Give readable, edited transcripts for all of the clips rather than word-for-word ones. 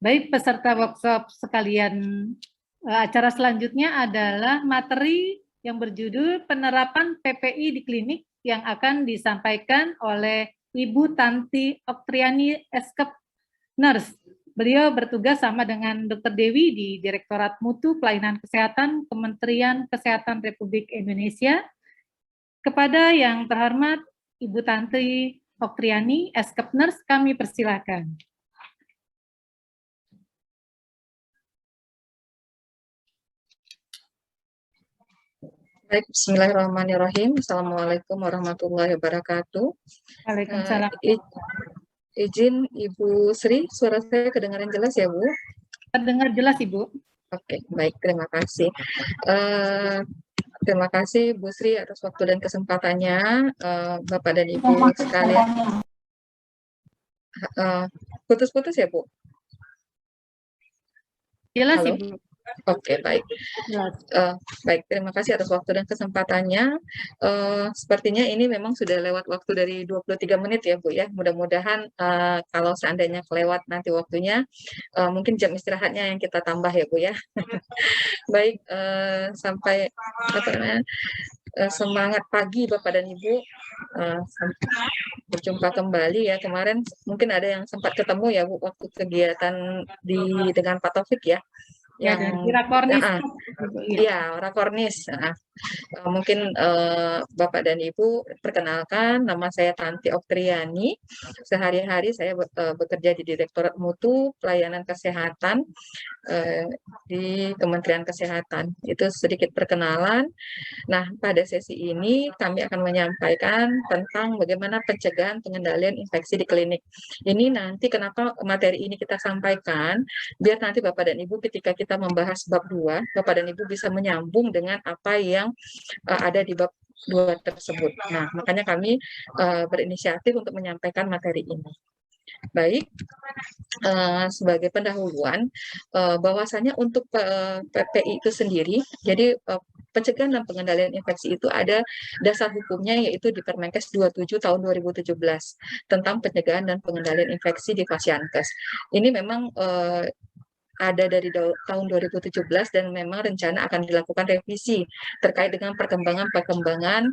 Baik, peserta workshop sekalian, acara selanjutnya adalah materi yang berjudul penerapan PPI di klinik yang akan disampaikan oleh Ibu Tanti Oktriani, Eskep Nurse. Beliau bertugas sama dengan Dr. Dewi di Direktorat Mutu Pelayanan Kesehatan Kementerian Kesehatan Republik Indonesia. Kepada yang terhormat Ibu Tanti Oktriani, Eskep Nurse, kami persilakan. Baik, bismillahirrahmanirrahim. Assalamualaikum warahmatullahi wabarakatuh. Waalaikumsalam. Izin Ibu Sri, suara saya kedengaran jelas ya Bu? Terdengar jelas Ibu. Oke, baik, terima kasih. Terima kasih Bu Sri atas waktu dan kesempatannya, Bapak dan Ibu sekalian. Putus-putus ya Bu? Jelas Halo? Ibu. Oke, baik. Baik, terima kasih atas waktu dan kesempatannya. Sepertinya ini memang sudah lewat waktu dari 23 menit ya Bu ya. Mudah-mudahan kalau seandainya kelewat nanti waktunya, mungkin jam istirahatnya yang kita tambah ya Bu ya. Baik, sampai semangat pagi Bapak dan Ibu. Berjumpa kembali ya. Kemarin mungkin ada yang sempat ketemu ya Bu waktu kegiatan dengan Pak Taufik ya. Yang Rakornis. Iya, Rakornis. Mungkin Bapak dan Ibu perkenalkan, nama saya Tanti Oktriani. Sehari-hari saya bekerja di Direktorat Mutu Pelayanan Kesehatan di Kementerian Kesehatan. Itu sedikit perkenalan. Nah, pada sesi ini kami akan menyampaikan tentang bagaimana pencegahan pengendalian infeksi di klinik. Ini nanti kenapa materi ini kita sampaikan, biar nanti Bapak dan Ibu ketika kita membahas bab 2, Bapak dan Ibu bisa menyambung dengan apa yang ada di bab 2 tersebut. Nah, makanya kami berinisiatif untuk menyampaikan materi ini. Baik, sebagai pendahuluan, bahwasanya untuk PPI itu sendiri, jadi pencegahan dan pengendalian infeksi itu ada dasar hukumnya yaitu di Permenkes 27 tahun 2017 tentang pencegahan dan pengendalian infeksi di Fasiankes. Ini memang ada dari tahun 2017 dan memang rencana akan dilakukan revisi terkait dengan perkembangan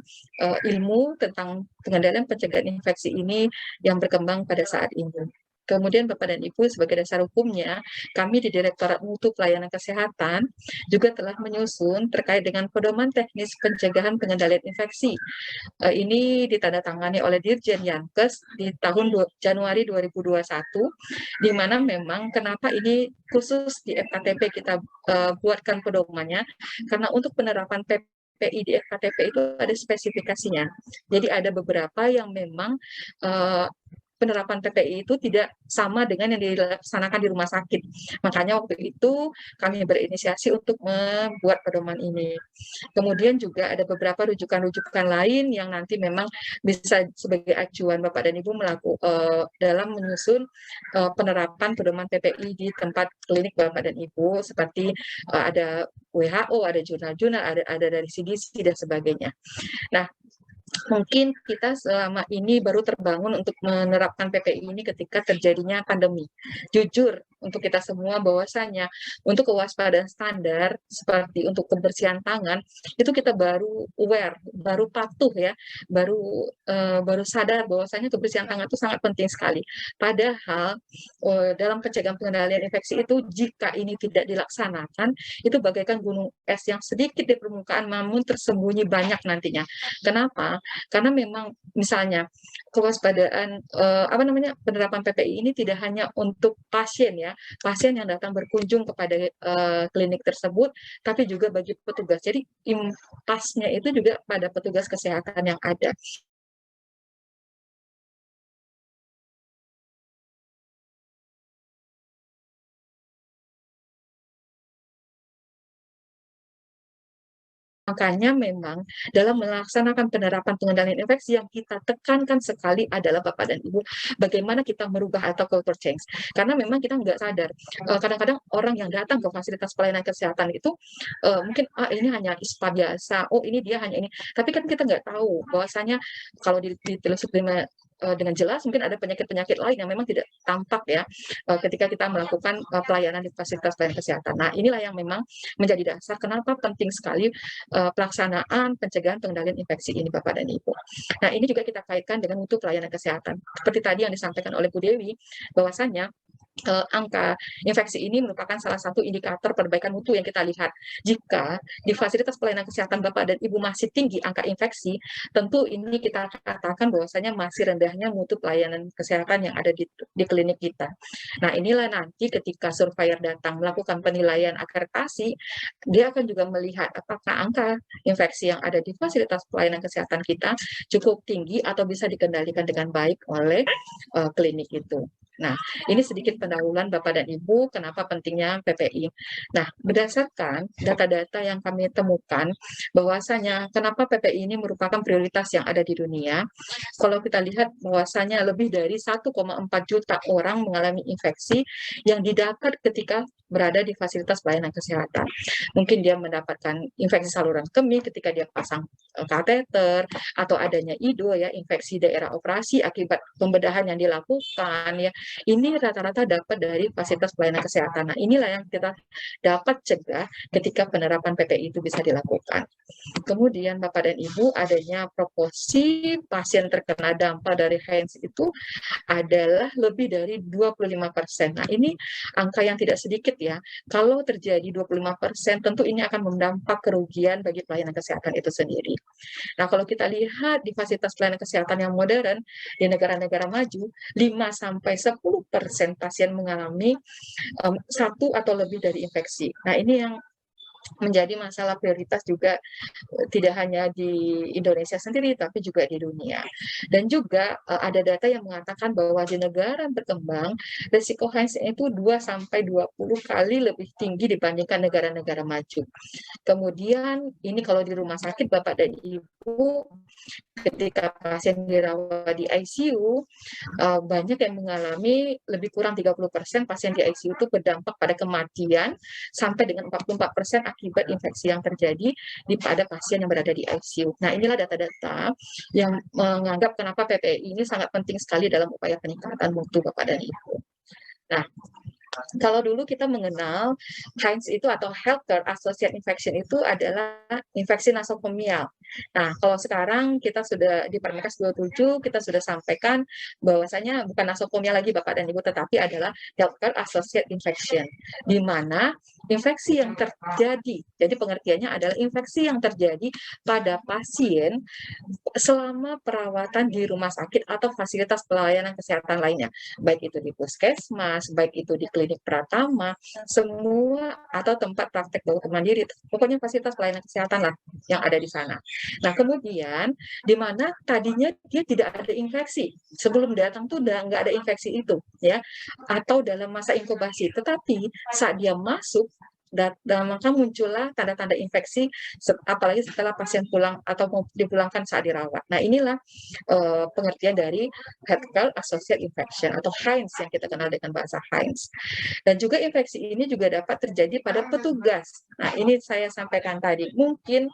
ilmu tentang pengendalian pencegahan infeksi ini yang berkembang pada saat ini. Kemudian Bapak dan Ibu sebagai dasar hukumnya, kami di Direktorat Mutu Pelayanan Kesehatan juga telah menyusun terkait dengan pedoman teknis pencegahan pengendalian infeksi. Ini ditandatangani oleh Dirjen Yankes di tahun Januari 2021, di mana memang kenapa ini khusus di FKTP kita buatkan pedomannya, karena untuk penerapan PPI di FKTP itu ada spesifikasinya. Jadi ada beberapa yang memang penerapan PPI itu tidak sama dengan yang dilaksanakan di rumah sakit. Makanya waktu itu kami berinisiasi untuk membuat pedoman ini. Kemudian juga ada beberapa rujukan-rujukan lain yang nanti memang bisa sebagai acuan Bapak dan Ibu dalam menyusun penerapan pedoman PPI di tempat klinik Bapak dan Ibu, seperti ada WHO, ada jurnal-jurnal, ada dari CDC dan sebagainya. Nah, mungkin kita selama ini baru terbangun untuk menerapkan PPI ini ketika terjadinya pandemi. Jujur untuk kita semua bahwasanya untuk kewaspadaan standar seperti untuk kebersihan tangan itu kita baru aware, baru patuh ya, baru sadar bahwasanya kebersihan tangan itu sangat penting sekali. Padahal dalam pencegahan pengendalian infeksi itu jika ini tidak dilaksanakan itu bagaikan gunung es yang sedikit di permukaan namun tersembunyi banyak nantinya. Kenapa? Karena memang misalnya kewaspadaan penerapan PPI ini tidak hanya untuk pasien ya, pasien yang datang berkunjung kepada klinik tersebut, tapi juga bagi petugas. Jadi impasnya itu juga pada petugas kesehatan yang ada. Makanya memang dalam melaksanakan penerapan pengendalian infeksi yang kita tekankan sekali adalah Bapak dan Ibu, bagaimana kita merubah atau culture change. Karena memang kita nggak sadar, kadang-kadang orang yang datang ke fasilitas pelayanan kesehatan itu mungkin ini hanya ISPA biasa, oh ini dia hanya ini. Tapi kan kita nggak tahu bahwasanya kalau ditelusuri dengan jelas mungkin ada penyakit-penyakit lain yang memang tidak tampak ya ketika kita melakukan pelayanan di fasilitas pelayanan kesehatan. Nah, inilah yang memang menjadi dasar kenapa penting sekali pelaksanaan pencegahan pengendalian infeksi ini Bapak dan Ibu. Nah, ini juga kita kaitkan dengan mutu pelayanan kesehatan. Seperti tadi yang disampaikan oleh Bu Dewi, bahwasannya angka infeksi ini merupakan salah satu indikator perbaikan mutu yang kita lihat. Jika di fasilitas pelayanan kesehatan Bapak dan Ibu masih tinggi angka infeksi, tentu ini kita katakan bahwasanya masih rendahnya mutu pelayanan kesehatan yang ada di klinik kita. Nah, inilah nanti ketika surveyor datang melakukan penilaian akreditasi, dia akan juga melihat apakah angka infeksi yang ada di fasilitas pelayanan kesehatan kita cukup tinggi atau bisa dikendalikan dengan baik oleh klinik itu. Nah, ini sedikit pendahuluan Bapak dan Ibu, kenapa pentingnya PPI. Nah, berdasarkan data-data yang kami temukan, bahwasanya kenapa PPI ini merupakan prioritas yang ada di dunia, kalau kita lihat bahwasanya lebih dari 1,4 juta orang mengalami infeksi yang didapat ketika berada di fasilitas pelayanan kesehatan. Mungkin dia mendapatkan infeksi saluran kemih ketika dia pasang kateter, atau adanya IDO ya, infeksi daerah operasi akibat pembedahan yang dilakukan ya. Ini rata-rata dapat dari fasilitas pelayanan kesehatan. Nah, inilah yang kita dapat cegah ketika penerapan PPI itu bisa dilakukan. Kemudian Bapak dan Ibu, adanya proporsi pasien terkena dampak dari HEINS itu adalah lebih dari 25%. Nah, ini angka yang tidak sedikit ya. Kalau terjadi 25%, tentu ini akan mendampak kerugian bagi pelayanan kesehatan itu sendiri. Nah, kalau kita lihat di fasilitas pelayanan kesehatan yang modern di negara-negara maju, 5-10% pasien mengalami satu atau lebih dari infeksi. Nah, ini yang menjadi masalah prioritas juga tidak hanya di Indonesia sendiri tapi juga di dunia. Dan juga ada data yang mengatakan bahwa di negara berkembang risiko HEINS itu 2-20 kali lebih tinggi dibandingkan negara-negara maju. Kemudian ini kalau di rumah sakit Bapak dan Ibu, ketika pasien dirawat di ICU, banyak yang mengalami lebih kurang 30% pasien di ICU itu berdampak pada kematian sampai dengan 44% akibat infeksi yang terjadi pada pasien yang berada di ICU. Nah, inilah data-data yang menganggap kenapa PPI ini sangat penting sekali dalam upaya peningkatan mutu Bapak dan Ibu. Nah, kalau dulu kita mengenal HEINS itu atau Healthcare Associated Infection itu adalah infeksi nasokomial. Nah, kalau sekarang kita sudah di Permenkes 27 kita sudah sampaikan bahwasanya bukan nasokomial lagi Bapak dan Ibu, tetapi adalah Healthcare Associated Infection, di mana infeksi yang terjadi, jadi pengertiannya adalah infeksi yang terjadi pada pasien selama perawatan di rumah sakit atau fasilitas pelayanan kesehatan lainnya, baik itu di puskesmas, baik itu di klinik Pratama, semua atau tempat praktek dokter mandiri, pokoknya fasilitas pelayanan kesehatan lah yang ada di sana. Nah, kemudian di mana tadinya dia tidak ada infeksi, sebelum datang tuh udah nggak ada infeksi itu ya, atau dalam masa inkubasi, tetapi saat dia masuk dalam maka muncullah tanda-tanda infeksi, apalagi setelah pasien pulang atau mau dipulangkan saat dirawat. Nah, inilah pengertian dari Healthcare Associated Infection atau HEINS yang kita kenal dengan bahasa HEINS. Dan juga infeksi ini juga dapat terjadi pada petugas. Nah, ini saya sampaikan tadi. Mungkin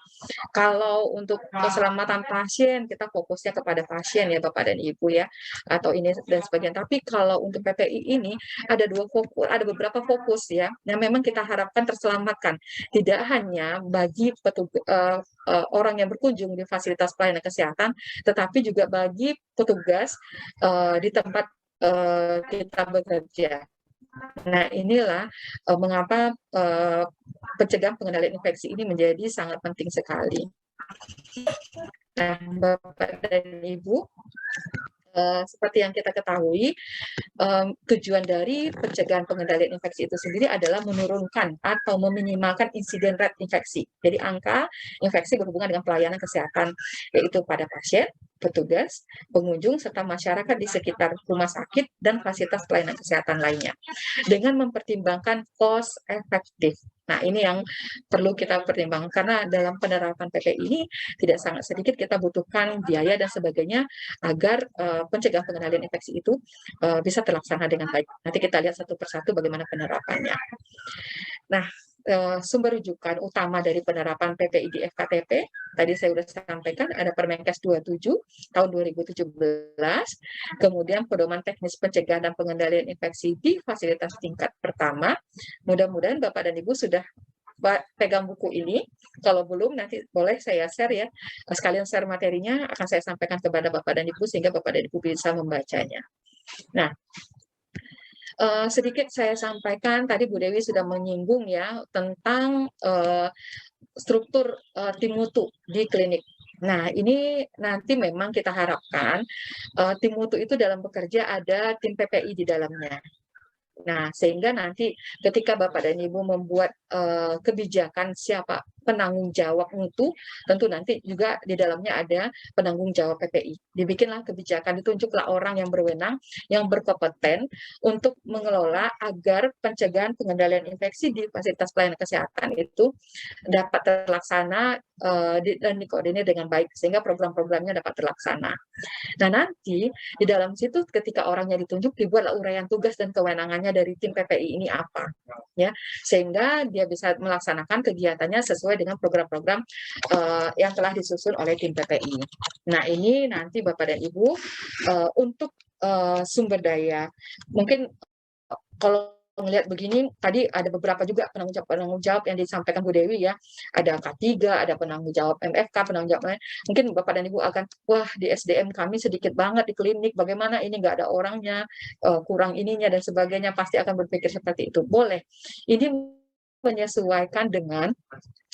kalau untuk keselamatan pasien kita fokusnya kepada pasien ya Bapak dan Ibu ya, atau ini dan sebagainya. Tapi kalau untuk PPI ini ada ada beberapa fokus ya yang memang kita harapkan terselamatkan. Tidak hanya bagi orang yang berkunjung di fasilitas pelayanan kesehatan, tetapi juga bagi petugas di tempat kita bekerja. Nah, inilah mengapa pencegahan pengendalian infeksi ini menjadi sangat penting sekali. Nah, Bapak dan Ibu, seperti yang kita ketahui, tujuan dari pencegahan pengendalian infeksi itu sendiri adalah menurunkan atau meminimalkan insiden rate infeksi. Jadi angka infeksi berhubungan dengan pelayanan kesehatan, yaitu pada pasien, petugas, pengunjung, serta masyarakat di sekitar rumah sakit dan fasilitas pelayanan kesehatan lainnya. Dengan mempertimbangkan cost efektif. Nah, ini yang perlu kita pertimbangkan karena dalam penerapan PPI ini tidak sangat sedikit kita butuhkan biaya dan sebagainya agar pencegahan pengendalian infeksi itu bisa terlaksana dengan baik. Nanti kita lihat satu persatu bagaimana penerapannya. Nah, sumber rujukan utama dari penerapan PPI di FKTP. Tadi saya sudah sampaikan ada Permenkes 27 tahun 2017, kemudian pedoman teknis pencegahan dan pengendalian infeksi di fasilitas tingkat pertama. Mudah-mudahan Bapak dan Ibu sudah pegang buku ini. Kalau belum, nanti boleh saya share ya. Sekalian share materinya akan saya sampaikan kepada Bapak dan Ibu sehingga Bapak dan Ibu bisa membacanya. Nah, sedikit saya sampaikan, tadi Bu Dewi sudah menyinggung ya tentang struktur tim mutu di klinik. Nah, ini nanti memang kita harapkan tim mutu itu dalam bekerja ada tim PPI di dalamnya. Nah, sehingga nanti ketika Bapak dan Ibu membuat kebijakan siapa penanggung jawab mutu, tentu nanti juga di dalamnya ada penanggung jawab PPI. Dibikinlah kebijakan, ditunjuklah orang yang berwenang, yang berkompeten untuk mengelola agar pencegahan pengendalian infeksi di fasilitas pelayanan kesehatan itu dapat terlaksana dan dikoordinir dengan baik, sehingga program-programnya dapat terlaksana. Nah, nanti di dalam situ ketika orangnya ditunjuk, dibuatlah uraian tugas dan kewenangannya dari tim PPI ini apa, ya, sehingga dia bisa melaksanakan kegiatannya sesuai dengan program-program yang telah disusun oleh tim PPI. Nah, ini nanti Bapak dan Ibu untuk sumber daya, mungkin kalau melihat begini, tadi ada beberapa juga penanggung jawab yang disampaikan Bu Dewi ya, ada K3, ada penanggung jawab MFK, penanggung jawab lain. Mungkin Bapak dan Ibu akan, wah di SDM kami sedikit banget di klinik, bagaimana ini nggak ada orangnya, kurang ininya dan sebagainya, pasti akan berpikir seperti itu. Boleh, ini menyesuaikan dengan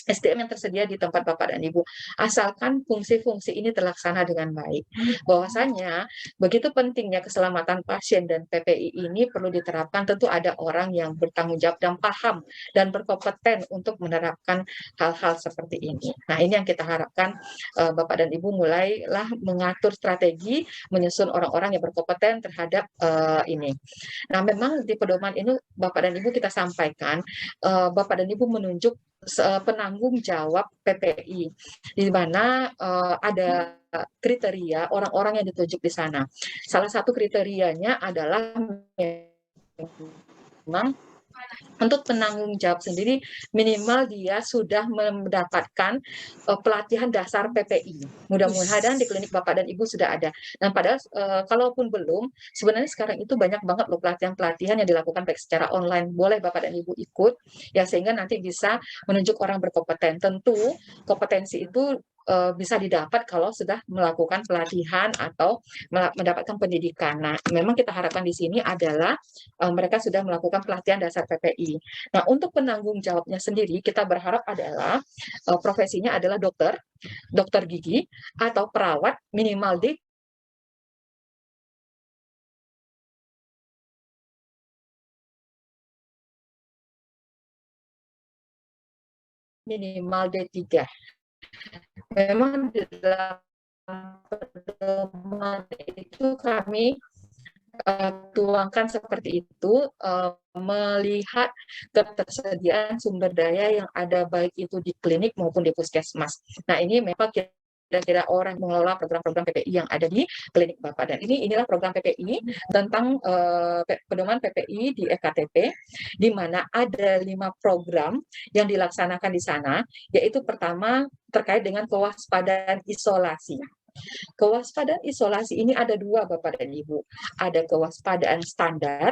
SDM yang tersedia di tempat Bapak dan Ibu, asalkan fungsi-fungsi ini terlaksana dengan baik. Bahwasanya begitu pentingnya keselamatan pasien dan PPI ini perlu diterapkan, tentu ada orang yang bertanggung jawab dan paham dan berkompeten untuk menerapkan hal-hal seperti ini. Nah, ini yang kita harapkan Bapak dan Ibu mulailah mengatur strategi, menyusun orang-orang yang berkompeten terhadap ini. Nah, memang di pedoman ini Bapak dan Ibu kita sampaikan, Bapak dan Ibu menunjuk penanggung jawab PPI, di mana ada kriteria orang-orang yang ditunjuk di sana. Salah satu kriterianya adalah memang untuk penanggung jawab sendiri minimal dia sudah mendapatkan pelatihan dasar PPI. Mudah-mudahan di klinik Bapak dan Ibu sudah ada. Dan padahal kalaupun belum, sebenarnya sekarang itu banyak banget loh pelatihan-pelatihan yang dilakukan baik secara online. Boleh Bapak dan Ibu ikut ya, sehingga nanti bisa menunjuk orang berkompeten. Tentu kompetensi itu bisa didapat kalau sudah melakukan pelatihan atau mendapatkan pendidikan. Nah, memang kita harapkan di sini adalah mereka sudah melakukan pelatihan dasar PPI. Nah, untuk penanggung jawabnya sendiri, kita berharap adalah profesinya adalah dokter, dokter gigi, atau perawat minimal D3. Memang di dalam pedoman itu kami tuangkan seperti itu, melihat ketersediaan sumber daya yang ada baik itu di klinik maupun di puskesmas. Nah, ini memang kira-kira orang mengelola program-program PPI yang ada di klinik Bapak. Dan inilah program PPI tentang pedoman PPI di FKTP, di mana ada 5 program yang dilaksanakan di sana, yaitu pertama terkait dengan kewaspadaan isolasi. Kewaspadaan isolasi ini ada 2 Bapak dan Ibu. Ada kewaspadaan standar,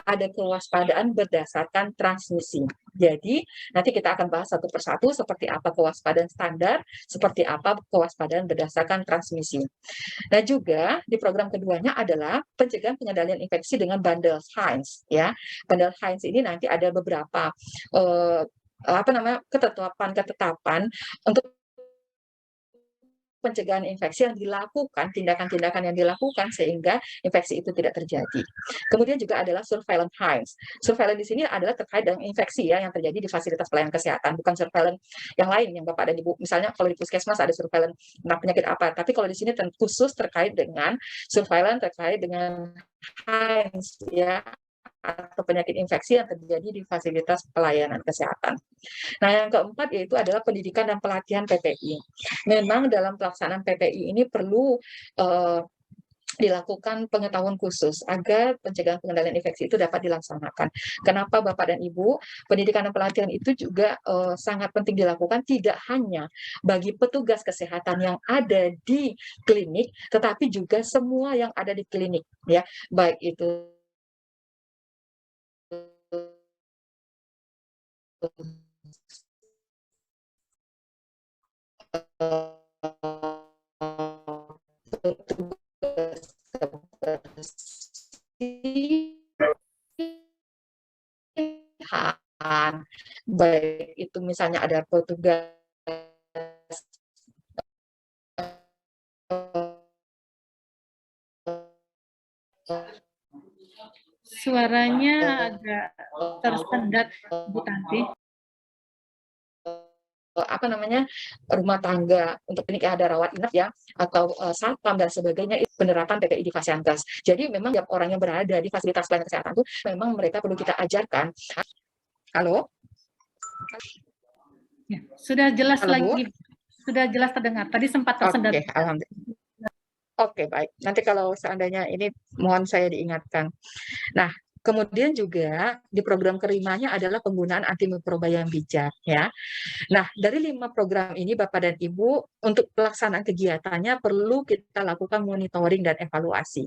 ada kewaspadaan berdasarkan transmisi. Jadi nanti kita akan bahas satu persatu seperti apa kewaspadaan standar, seperti apa kewaspadaan berdasarkan transmisi. Nah, juga di program keduanya adalah pencegahan pengendalian infeksi dengan bundle Heinz ya. Bundle Heinz ini nanti ada beberapa ketetapan untuk pencegahan infeksi yang dilakukan, tindakan-tindakan yang dilakukan sehingga infeksi itu tidak terjadi. Kemudian juga adalah surveillance Heinz. Surveillance di sini adalah terkait dengan infeksi ya yang terjadi di fasilitas pelayanan kesehatan, bukan surveillance yang lain yang Bapak dan Ibu. Misalnya kalau di puskesmas ada surveillance penyakit apa, tapi kalau di sini khusus terkait dengan surveillance terkait dengan Heinz ya, atau penyakit infeksi yang terjadi di fasilitas pelayanan kesehatan. Nah, yang keempat yaitu adalah pendidikan dan pelatihan PPI. Memang dalam pelaksanaan PPI ini perlu dilakukan pengetahuan khusus agar pencegahan pengendalian infeksi itu dapat dilaksanakan. Kenapa Bapak dan Ibu, pendidikan dan pelatihan itu juga sangat penting dilakukan tidak hanya bagi petugas kesehatan yang ada di klinik, tetapi juga semua yang ada di klinik, ya, baik itu petugas kebersihan, baik itu misalnya ada petugas Suaranya agak tersendat, Bu Tanti. apa namanya, rumah tangga untuk klinik yang ada rawat inap ya, atau satpam dan sebagainya, itu penerapan PPI di Fasiankes. Jadi memang tiap orang yang berada di fasilitas pelayanan kesehatan itu memang mereka perlu kita ajarkan. Halo? Ya, sudah jelas Halo, Bu? lagi, sudah jelas terdengar. Tadi sempat tersendat. Oke, alhamdulillah. Oke, baik. Nanti kalau seandainya ini mohon saya diingatkan. Nah, kemudian juga di program kelimanya adalah penggunaan antimikroba yang bijak ya. Nah, dari 5 program ini Bapak dan Ibu untuk pelaksanaan kegiatannya perlu kita lakukan monitoring dan evaluasi.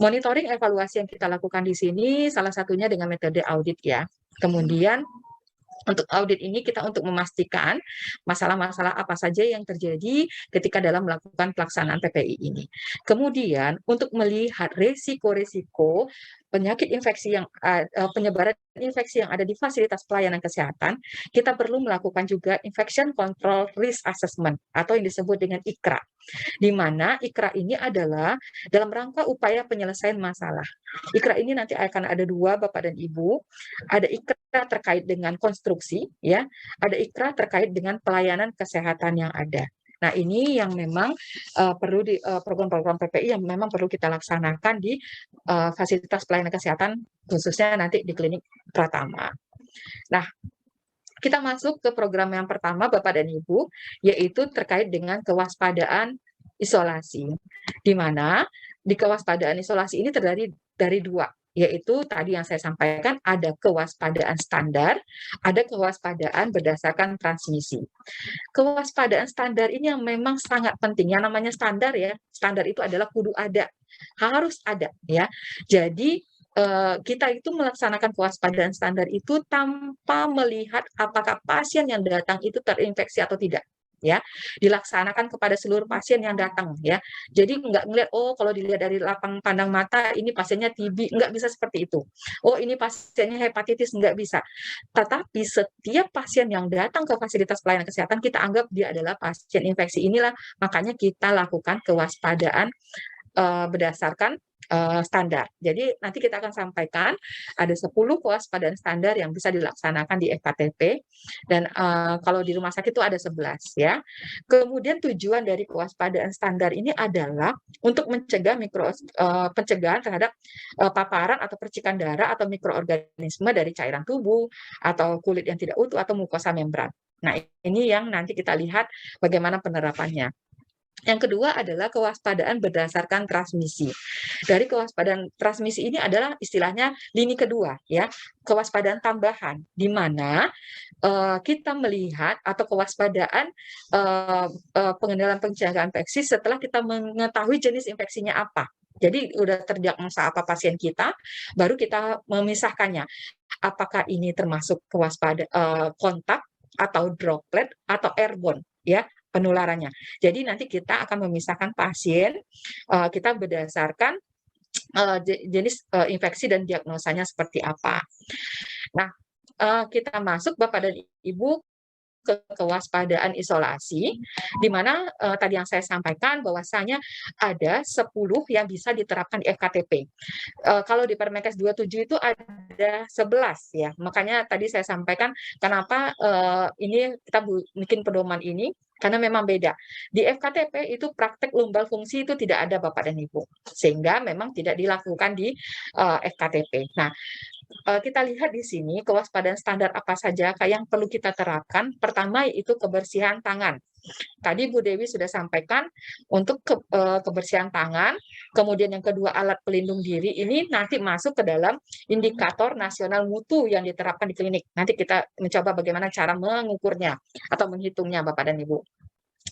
Monitoring evaluasi yang kita lakukan di sini salah satunya dengan metode audit ya. Kemudian untuk audit ini kita untuk memastikan masalah-masalah apa saja yang terjadi ketika dalam melakukan pelaksanaan PPI ini. Kemudian untuk melihat resiko-resiko penyakit infeksi yang penyebaran infeksi yang ada di fasilitas pelayanan kesehatan, kita perlu melakukan juga Infection Control Risk Assessment atau yang disebut dengan ICRA. Di mana ICRA ini adalah dalam rangka upaya penyelesaian masalah. ICRA ini nanti akan ada 2 Bapak dan Ibu. Ada ICRA terkait dengan konstruksi, ya. Ada ICRA terkait dengan pelayanan kesehatan yang ada. Nah, ini yang memang perlu di program-program PPI yang memang perlu kita laksanakan di fasilitas pelayanan kesehatan, khususnya nanti di klinik Pratama. Nah, kita masuk ke program yang pertama, Bapak dan Ibu, yaitu terkait dengan kewaspadaan isolasi. Di mana di kewaspadaan isolasi ini terdiri dari 2, yaitu tadi yang saya sampaikan ada kewaspadaan standar, ada kewaspadaan berdasarkan transmisi. Kewaspadaan standar ini yang memang sangat penting. Yang namanya standar ya, standar itu adalah kudu ada, harus ada ya. Jadi kita itu melaksanakan kewaspadaan standar itu tanpa melihat apakah pasien yang datang itu terinfeksi atau tidak. Ya, dilaksanakan kepada seluruh pasien yang datang ya. Jadi nggak ngelihat oh kalau dilihat dari lapang pandang mata ini pasiennya TB, nggak bisa seperti itu. Oh ini pasiennya hepatitis, nggak bisa. Tetapi setiap pasien yang datang ke fasilitas pelayanan kesehatan kita anggap dia adalah pasien infeksi. Inilah makanya kita lakukan kewaspadaan berdasarkan standar. Jadi nanti kita akan sampaikan ada 10 kewaspadaan standar yang bisa dilaksanakan di FKTP dan kalau di rumah sakit itu ada 11 ya. Kemudian tujuan dari kewaspadaan standar ini adalah untuk mencegah pencegahan terhadap paparan atau percikan darah atau mikroorganisme dari cairan tubuh atau kulit yang tidak utuh atau mukosa membran. Nah, ini yang nanti kita lihat bagaimana penerapannya. Yang kedua adalah kewaspadaan berdasarkan transmisi. Dari kewaspadaan transmisi ini adalah istilahnya lini kedua ya, kewaspadaan tambahan di mana kita melihat atau kewaspadaan pengendalian pencegahan infeksi setelah kita mengetahui jenis infeksinya apa. Jadi udah terdiagnosa apa pasien kita, baru kita memisahkannya. Apakah ini termasuk kewaspadaan kontak atau droplet atau airborne ya penularannya. Jadi nanti kita akan memisahkan pasien, kita berdasarkan jenis infeksi dan diagnosanya seperti apa. Nah, kita masuk Bapak dan Ibu ke kewaspadaan isolasi, di mana tadi yang saya sampaikan bahwasanya ada 10 yang bisa diterapkan di FKTP. Kalau di Permenkes 27 itu ada 11 ya. Makanya tadi saya sampaikan kenapa ini kita bikin pedoman ini karena memang beda. Di FKTP itu praktek lumbal fungsi itu tidak ada Bapak dan Ibu. Sehingga memang tidak dilakukan di FKTP. Nah, kita lihat di sini kewaspadaan standar apa saja yang perlu kita terapkan. Pertama yaitu kebersihan tangan. Tadi Bu Dewi sudah sampaikan untuk kebersihan tangan, kemudian yang kedua alat pelindung diri ini nanti masuk ke dalam indikator nasional mutu yang diterapkan di klinik. Nanti kita mencoba bagaimana cara mengukurnya atau menghitungnya Bapak dan Ibu.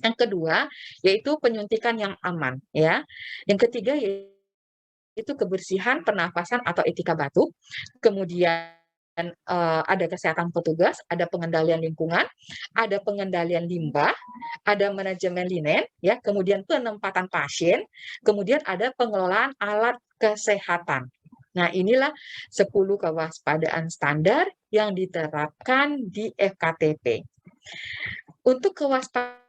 Yang kedua yaitu penyuntikan yang aman ya. Yang ketiga yaitu kebersihan pernafasan atau etika batuk. Kemudian ada kesehatan petugas, ada pengendalian lingkungan, ada pengendalian limbah, ada manajemen linen, ya, kemudian penempatan pasien, kemudian ada pengelolaan alat kesehatan. Nah, inilah 10 kewaspadaan standar yang diterapkan di FKTP. Untuk kewaspadaan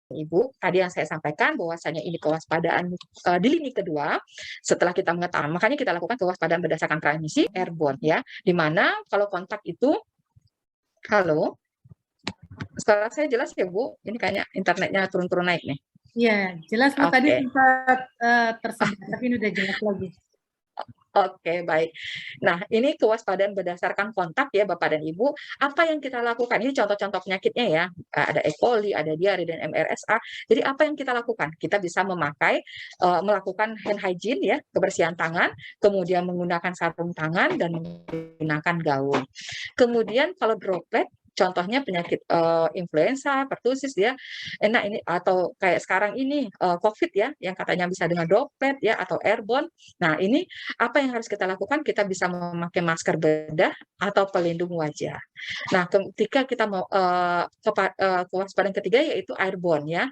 Ibu, tadi yang saya sampaikan bahwasanya ini kewaspadaan di lini kedua, setelah kita mengetahui, makanya kita lakukan kewaspadaan berdasarkan transmisi airborne ya, di mana kalau kontak itu, halo, suara saya jelas ya Bu? Ini kayaknya internetnya turun-turun naik nih. Iya, jelas Bu, tadi Oke. sempat tersendat, tapi ini udah jelas lagi. Oke, baik. Nah, ini kewaspadaan berdasarkan kontak ya Bapak dan Ibu. Apa yang kita lakukan? Ini contoh-contoh penyakitnya ya. Ada E. coli, ada diare dan MRSA. Jadi apa yang kita lakukan? Kita bisa melakukan hand hygiene ya, kebersihan tangan, kemudian menggunakan sarung tangan dan menggunakan gaun. Kemudian kalau droplet, contohnya penyakit influenza, pertusis ya, ini atau kayak sekarang ini COVID ya, yang katanya bisa dengan droplet ya atau airborne. Nah, ini apa yang harus kita lakukan? Kita bisa memakai masker bedah atau pelindung wajah. Nah, ketika kita mau kewaspadaan ketiga yaitu airborne ya,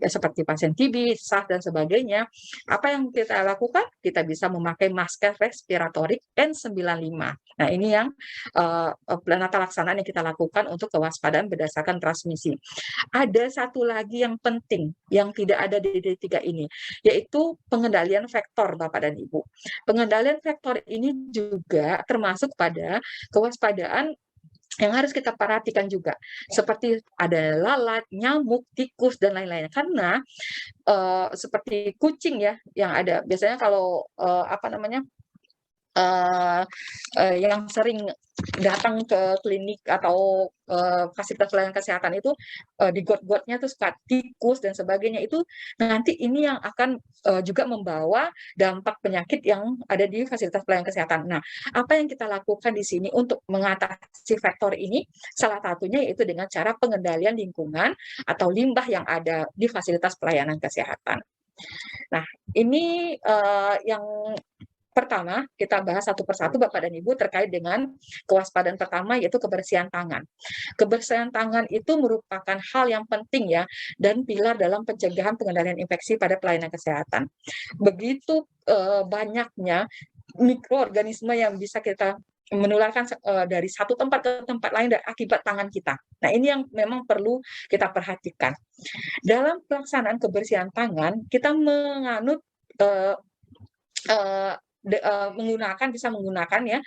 seperti pasien TB, SARS dan sebagainya. Apa yang kita lakukan? Kita bisa memakai masker respiratorik N95. Nah, ini yang penata laksanaan yang kita lakukan untuk kewaspadaan berdasarkan transmisi. Ada satu lagi yang penting yang tidak ada di D3 ini, yaitu pengendalian vektor Bapak dan Ibu. Pengendalian vektor ini juga termasuk pada kewaspadaan yang harus kita perhatikan juga, seperti ada lalat, nyamuk, tikus, dan lain-lainnya. Karena seperti kucing ya, yang ada biasanya kalau yang sering datang ke klinik atau fasilitas pelayanan kesehatan itu di got-gotnya tuh suka tikus dan sebagainya, itu nanti ini yang akan juga membawa dampak penyakit yang ada di fasilitas pelayanan kesehatan. Nah, apa yang kita lakukan di sini untuk mengatasi faktor ini? Salah satunya yaitu dengan cara pengendalian lingkungan atau limbah yang ada di fasilitas pelayanan kesehatan. Nah, ini yang pertama, kita bahas satu persatu Bapak dan Ibu terkait dengan kewaspadaan pertama yaitu kebersihan tangan. Kebersihan tangan itu merupakan hal yang penting ya dan pilar dalam pencegahan pengendalian infeksi pada pelayanan kesehatan. Begitu banyaknya mikroorganisme yang bisa kita menularkan dari satu tempat ke tempat lain akibat tangan kita. Nah, ini yang memang perlu kita perhatikan. Dalam pelaksanaan kebersihan tangan, kita menganut bisa menggunakan ya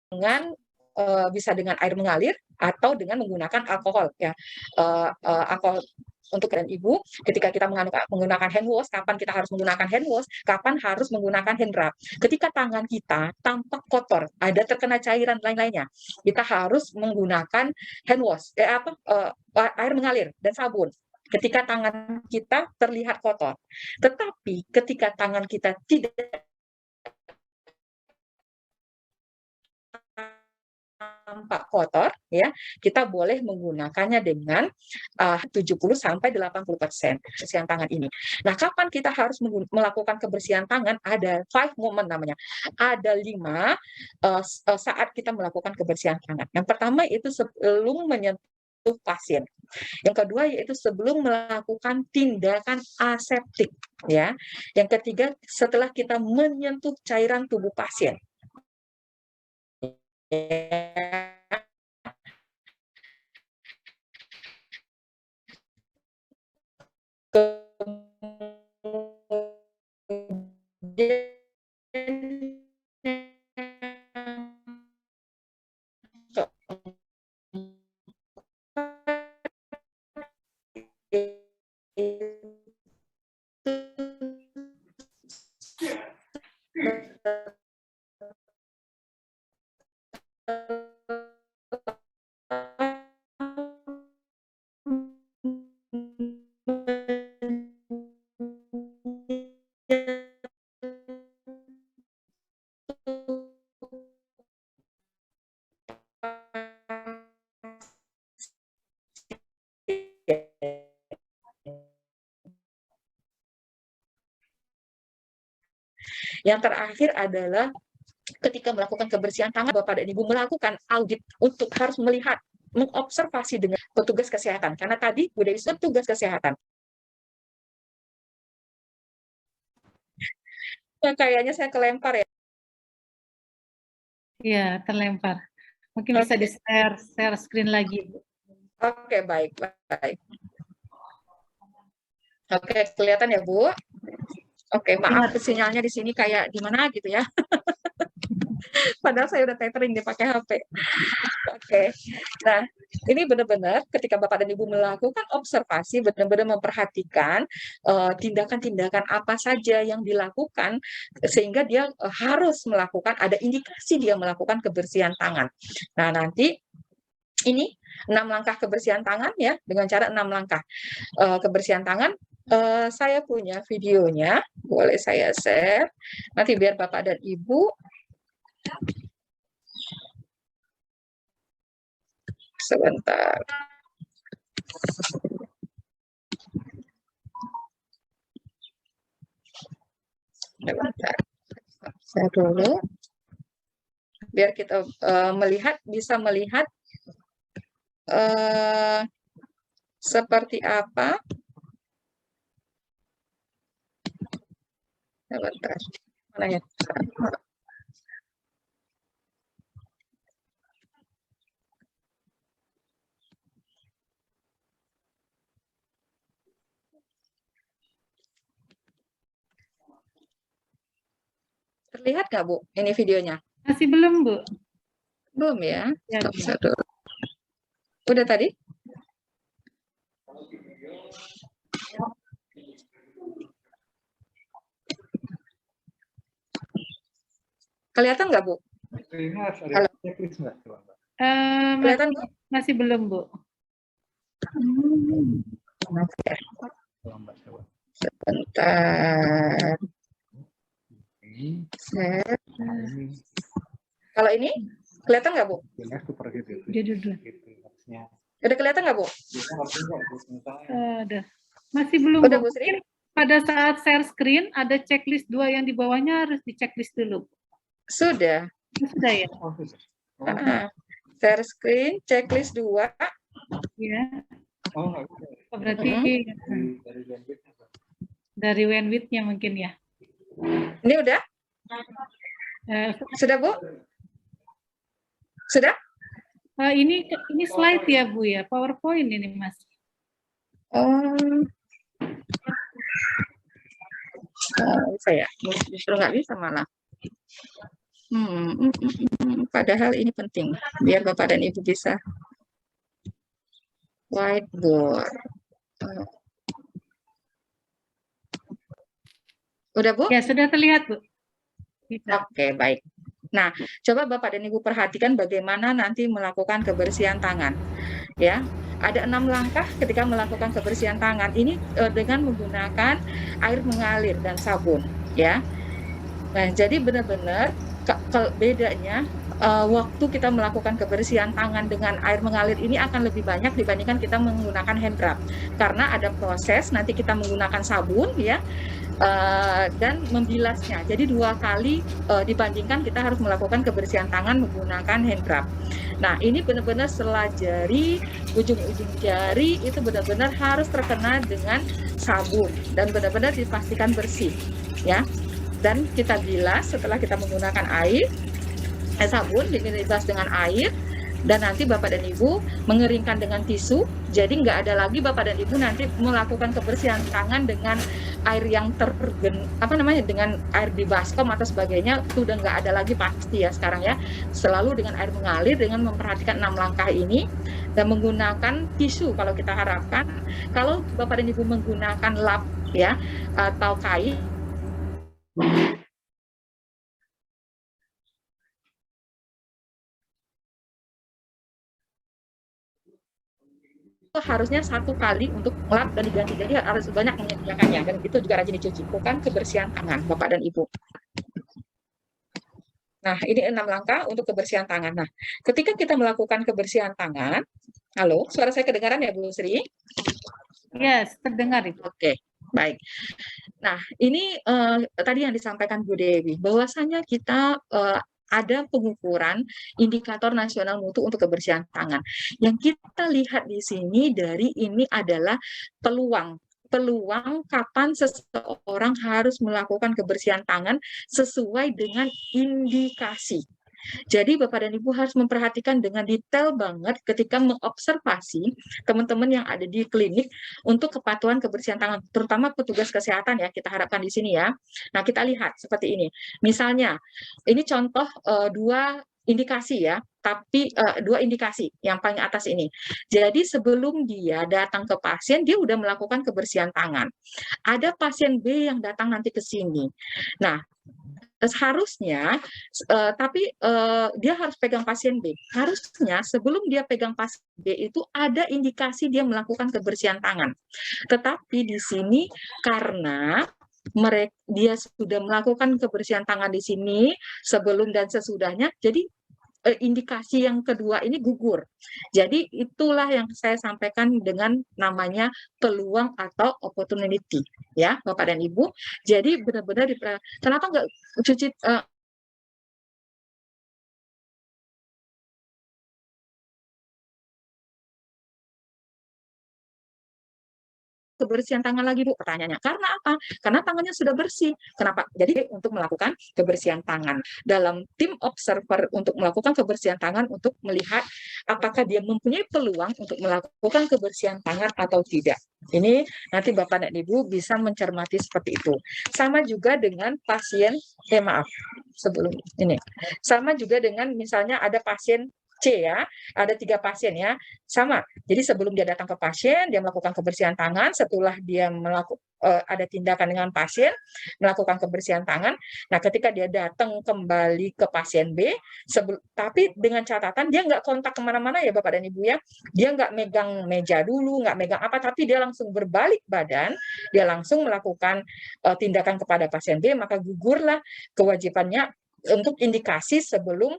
dengan bisa dengan air mengalir atau dengan menggunakan alkohol ya. Alkohol untuk dan Ibu, ketika kita menggunakan hand wash, kapan kita harus menggunakan hand wash, kapan harus menggunakan hand rub. Ketika tangan kita tampak kotor, ada terkena cairan lain-lainnya, kita harus menggunakan hand wash, air mengalir dan sabun. Ketika tangan kita terlihat kotor, tetapi ketika tangan kita tidak tampak kotor ya, kita boleh menggunakannya dengan 70 sampai 80% kebersihan tangan ini. Nah, kapan kita harus melakukan kebersihan tangan? Ada 5 moment namanya. Ada 5 saat kita melakukan kebersihan tangan. Yang pertama itu sebelum menyentuh pasien. Yang kedua yaitu sebelum melakukan tindakan aseptik ya. Yang ketiga setelah kita menyentuh cairan tubuh pasien. Yang terakhir adalah ketika melakukan kebersihan tangan, Bapak dan Ibu melakukan audit untuk harus melihat, mengobservasi dengan petugas kesehatan. Karena tadi Bu Dewi sebut petugas kesehatan. Kayaknya saya kelempar ya. Iya, terlempar. Mungkin bisa di-share screen lagi, Bu. Oke, baik. Oke, kelihatan ya, Bu? Oke, maaf sinyalnya di sini kayak gimana gitu ya. Padahal saya udah tethering dia pakai HP. Oke. Nah, ini benar-benar ketika Bapak dan Ibu melakukan observasi, benar-benar memperhatikan tindakan-tindakan apa saja yang dilakukan sehingga dia harus melakukan, ada indikasi dia melakukan kebersihan tangan. Nah, nanti ini 6 langkah kebersihan tangan ya, dengan cara 6 langkah kebersihan tangan. Saya punya videonya, boleh saya share. Nanti biar Bapak dan Ibu sebentar. Sebentar. Saya dulu. Biar kita bisa melihat seperti apa. Sebentar. Mana ya? Terlihat nggak, Bu, ini videonya? Masih belum, Bu? Belum ya? Ya, Stop dulu. Udah tadi? Kelihatan nggak, Bu? Halo. Kelihatan, Bu? Masih belum, Bu. Sebentar. Kalau ini kelihatan nggak, Bu? Udah kelihatan nggak, Bu? Udah. Masih belum, Udah, Bu. Bu Sri? Pada saat share screen ada checklist 2 yang di bawahnya harus diceklis dulu. Sudah. Sudah ya? Share screen, checklist 2. Ya. Berarti dari bandwidth-nya mungkin ya. Ini udah? Sudah, Bu? Sudah? Ini slide ya, Bu ya, PowerPoint ini, Mas. Bisa ya? Justru nggak bisa malah. Padahal ini penting, biar Bapak dan Ibu bisa whiteboard. Udah, Bu? Ya, sudah terlihat, Bu. Oke, baik. Nah, coba Bapak dan Ibu perhatikan bagaimana nanti melakukan kebersihan tangan. Ya, ada 6 langkah ketika melakukan kebersihan tangan. Ini dengan menggunakan air mengalir dan sabun, ya. Nah, jadi benar-benar bedanya waktu kita melakukan kebersihan tangan dengan air mengalir ini akan lebih banyak dibandingkan kita menggunakan hand rub. Karena ada proses nanti kita menggunakan sabun, ya. Dan membilasnya. Jadi 2 kali dibandingkan kita harus melakukan kebersihan tangan menggunakan hand rub. Nah, ini benar-benar selajari, ujung-ujung jari itu benar-benar harus terkena dengan sabun dan benar-benar dipastikan bersih, ya. Dan kita bilas setelah kita menggunakan air, sabun dibilas dengan air. Dan nanti Bapak dan Ibu mengeringkan dengan tisu, jadi nggak ada lagi Bapak dan Ibu nanti melakukan kebersihan tangan dengan air yang dengan air di baskom atau sebagainya, itu udah nggak ada lagi pasti ya sekarang ya. Selalu dengan air mengalir, dengan memperhatikan 6 langkah ini, dan menggunakan tisu kalau kita harapkan. Kalau Bapak dan Ibu menggunakan lap ya atau kain, harusnya 1 kali untuk lap dan diganti, jadi harus banyak menyediakannya, dan itu juga rajin dicuci. Bukan kebersihan tangan Bapak dan Ibu. Nah, ini 6 langkah untuk kebersihan tangan. Nah, ketika kita melakukan kebersihan tangan, halo, suara saya kedengaran ya Bu Sri? Yes, terdengar itu. Oke, baik. Nah, ini tadi yang disampaikan Bu Dewi, bahwasanya kita ada pengukuran indikator nasional mutu untuk kebersihan tangan. Yang kita lihat di sini dari ini adalah peluang kapan seseorang harus melakukan kebersihan tangan sesuai dengan indikasi. Jadi Bapak dan Ibu harus memperhatikan dengan detail banget ketika mengobservasi teman-teman yang ada di klinik untuk kepatuhan kebersihan tangan, terutama petugas kesehatan ya, kita harapkan di sini ya. Nah, kita lihat seperti ini. Misalnya, ini contoh dua indikasi ya, tapi dua indikasi yang paling atas ini. Jadi sebelum dia datang ke pasien, dia udah melakukan kebersihan tangan. Ada pasien B yang datang nanti ke sini. Nah, harusnya tapi dia harus pegang pasien B. Harusnya sebelum dia pegang pasien B itu ada indikasi dia melakukan kebersihan tangan. Tetapi di sini karena dia sudah melakukan kebersihan tangan di sini sebelum dan sesudahnya, jadi indikasi yang kedua ini gugur. Jadi itulah yang saya sampaikan dengan namanya peluang atau opportunity, ya Bapak dan Ibu. Jadi benar-benar kenapa nggak cuci kebersihan tangan lagi, Bu? Pertanyaannya. Karena apa? Karena tangannya sudah bersih. Kenapa? Jadi untuk melakukan kebersihan tangan. Dalam tim observer untuk melakukan kebersihan tangan untuk melihat apakah dia mempunyai peluang untuk melakukan kebersihan tangan atau tidak. Ini nanti Bapak dan Ibu bisa mencermati seperti itu. Sama juga dengan pasien, maaf, sebelum ini. Sama juga dengan misalnya ada pasien C ya, ada 3 pasien ya, sama. Jadi sebelum dia datang ke pasien, dia melakukan kebersihan tangan, setelah dia ada tindakan dengan pasien, melakukan kebersihan tangan. Nah, ketika dia datang kembali ke pasien B, tapi dengan catatan dia nggak kontak kemana-mana ya Bapak dan Ibu ya, dia nggak megang meja dulu, nggak megang apa, tapi dia langsung berbalik badan, dia langsung melakukan tindakan kepada pasien B, maka gugurlah kewajibannya untuk indikasi sebelum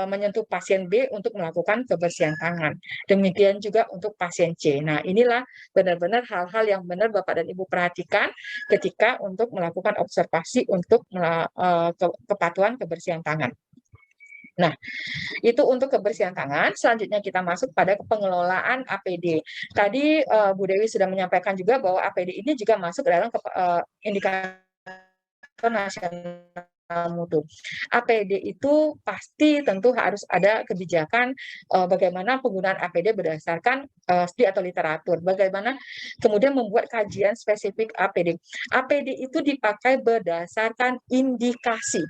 menyentuh pasien B untuk melakukan kebersihan tangan. Demikian juga untuk pasien C. Nah, inilah benar-benar hal-hal yang benar Bapak dan Ibu perhatikan ketika untuk melakukan observasi untuk kepatuhan kebersihan tangan. Nah, itu untuk kebersihan tangan. Selanjutnya kita masuk pada pengelolaan APD. Tadi Bu Dewi sudah menyampaikan juga bahwa APD ini juga masuk dalam indikator nasional mutu. APD itu pasti tentu harus ada kebijakan bagaimana penggunaan APD berdasarkan studi atau literatur. Bagaimana kemudian membuat kajian spesifik APD. APD itu dipakai berdasarkan indikasi.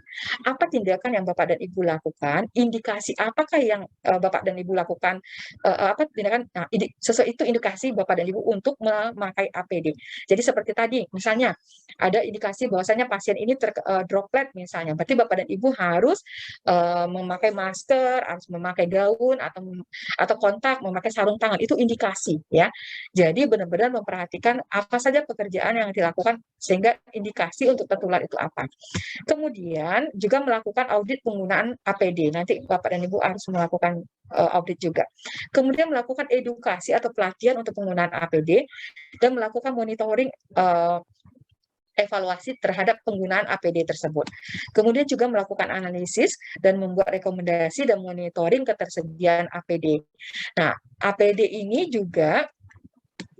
Apa tindakan yang Bapak dan Ibu lakukan? Indikasi apakah yang Bapak dan Ibu lakukan? Apa tindakan? Nah, sesuai itu indikasi Bapak dan Ibu untuk memakai APD. Jadi seperti tadi, misalnya ada indikasi bahwasanya pasien ini droplet misalnya, berarti Bapak dan Ibu harus memakai masker, harus memakai gaun atau kontak, memakai sarung tangan, itu indikasi ya. Jadi benar-benar memperhatikan apa saja pekerjaan yang dilakukan sehingga indikasi untuk tertular itu apa. Kemudian juga melakukan audit penggunaan APD. Nanti Bapak dan Ibu harus melakukan audit juga. Kemudian melakukan edukasi atau pelatihan untuk penggunaan APD dan melakukan monitoring evaluasi terhadap penggunaan APD tersebut. Kemudian juga melakukan analisis dan membuat rekomendasi dan monitoring ketersediaan APD. Nah, APD ini juga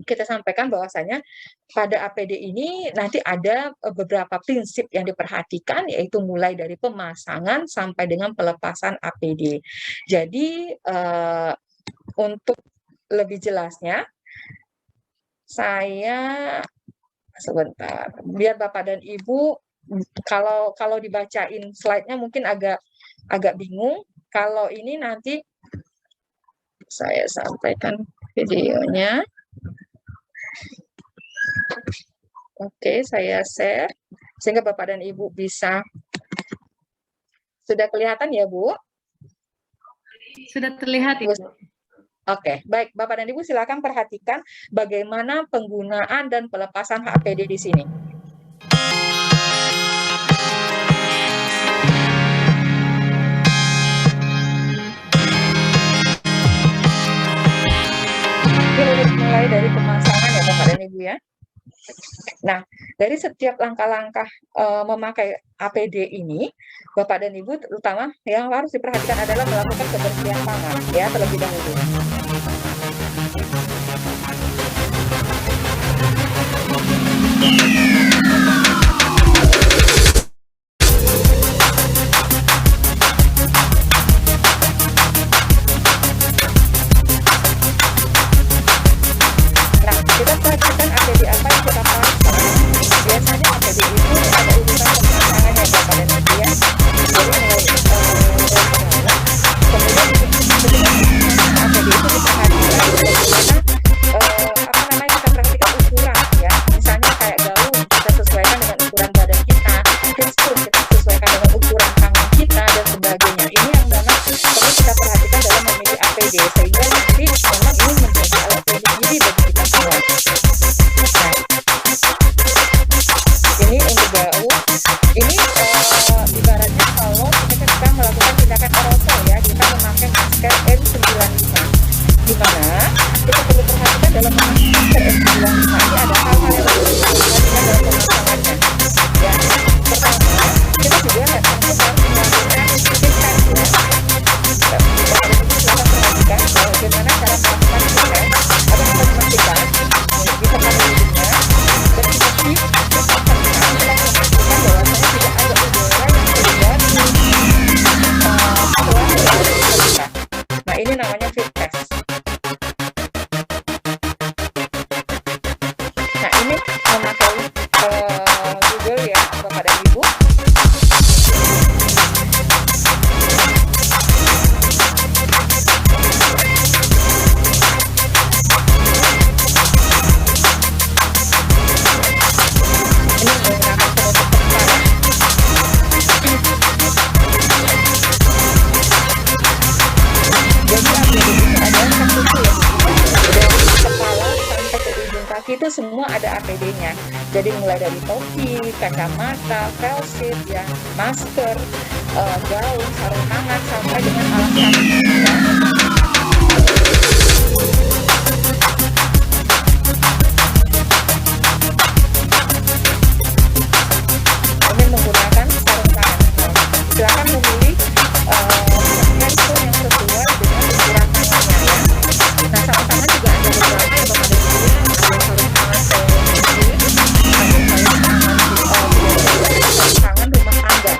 kita sampaikan bahwasanya pada APD ini nanti ada beberapa prinsip yang diperhatikan, yaitu mulai dari pemasangan sampai dengan pelepasan APD. Jadi untuk lebih jelasnya, saya sebentar, biar Bapak dan Ibu kalau dibacain slide-nya mungkin agak bingung. Kalau ini nanti saya sampaikan videonya. Oke, saya share sehingga Bapak dan Ibu bisa. Sudah kelihatan ya, Bu? Sudah terlihat, Ibu. Oke, baik. Bapak dan Ibu silakan perhatikan bagaimana penggunaan dan pelepasan APD di sini. Mulai dari pemasangan ya Bapak dan Ibu ya. Nah, dari setiap langkah-langkah memakai APD ini, Bapak dan Ibu terutama yang harus diperhatikan adalah melakukan kebersihan tangan ya terlebih dahulu. Nah, kita perhatikan APD apa yang kita pasang. Biasanya APD itu ada urutan pemasangannya Bapak dan Ibu ya. Jadi mulai dari bawah, kemudian ketika pemasangan APD itu diperhatikan bagaimana apa namanya kita perhatikan ukuran ya. Misalnya kayak gaun kita sesuaikan dengan ukuran badan kita, tekstur kita sesuaikan dengan ukuran tangan kita dan sebagainya. Ini yang memang perlu kita perhatikan dalam memilih APD sehingga nanti memang ini menjadi alat pelindung diri bagi kita semua. Nah, ini untuk gaun. Ini ibaratnya kalau kita melakukan tindakan aerosol ya, kita memakai masker N95. Di mana kita perlu perhatikan dalam memakai masker N95 ini ada hal-hal yang perlu kita perhatikan dalam pemasangannya. Ya, pertama kita juga harus melakukan fit test ya. Silakan perhatikan bagaimana cara melakukan fit test agar kita memastikan bisa penelitinya bersih serta telah memastikan bahwasanya tidak ada udara yang keluar setelah kita. Nah, ini namanya fit test. Nah, ini memakai Google ya, Bapak dan Ibu. Ini menggunakan penutup kepala. Jadi APD itu adalah satu ya. Dari kepala sampai ke ujung kaki itu semua ada APD-nya. Jadi mulai dari topi, kacamata, face shield ya, masker, gaun, sarung tangan sampai dengan alas kaki ya. Ini menggunakan sarung tangan. Silakan memilih handphone yang sesuai dengan ukuran tangannya ya. Nah, sarung tangan juga ada beberapa yang Bapak dan Ibu lihat, ada sarung tangan sewing, ada sarung tangan rumah tangga.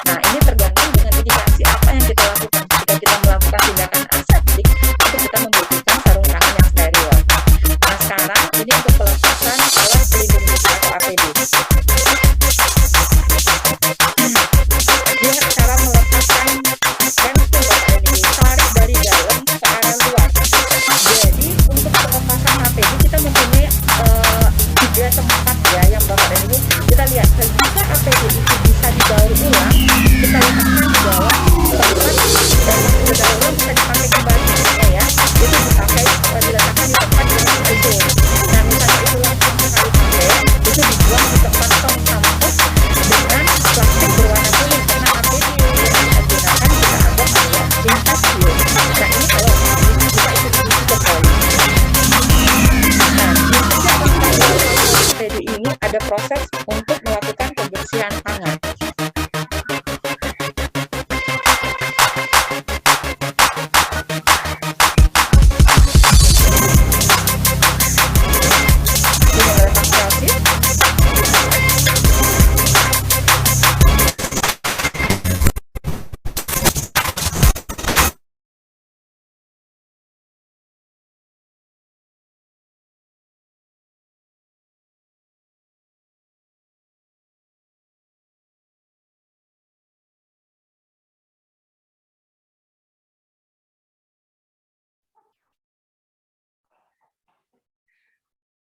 Nah, ini tergantung dengan indikasi apa yang kita lakukan. Ketika kita melakukan tindakan aseptik, itu kita membutuhkan sarung tangan yang steril. Nah, sekarang ini untuk pelepasan alat pelindung diri atau APD. Lihat cara melepaskan handphone Bapak dan Ibu, tarik dari dalam ke arah luar. Jadi untuk pelepasan APD kita mempunyai 3 tempat ya yang Bapak dan Ibu kita lihat. Jika APD itu bisa didaur ulang, kita letakkan di bawah tempat dan didaur ulang bisa dipakai kembali ya. Itu dipakai diletakkan di tempat yang itu. Nah, misalnya itu langsung sekali pakai, itu dibuang di tempat tong sampah dengan plastik berwarna kuning karena APD yang kita gunakan kita anggap adalah lintas fuel. Nah, ini kalau bisa itu diisi ke poli. Nah, di setiap langkah APD ini ada proses untuk melakukan kebersihan tangan. Ini melepas plastik.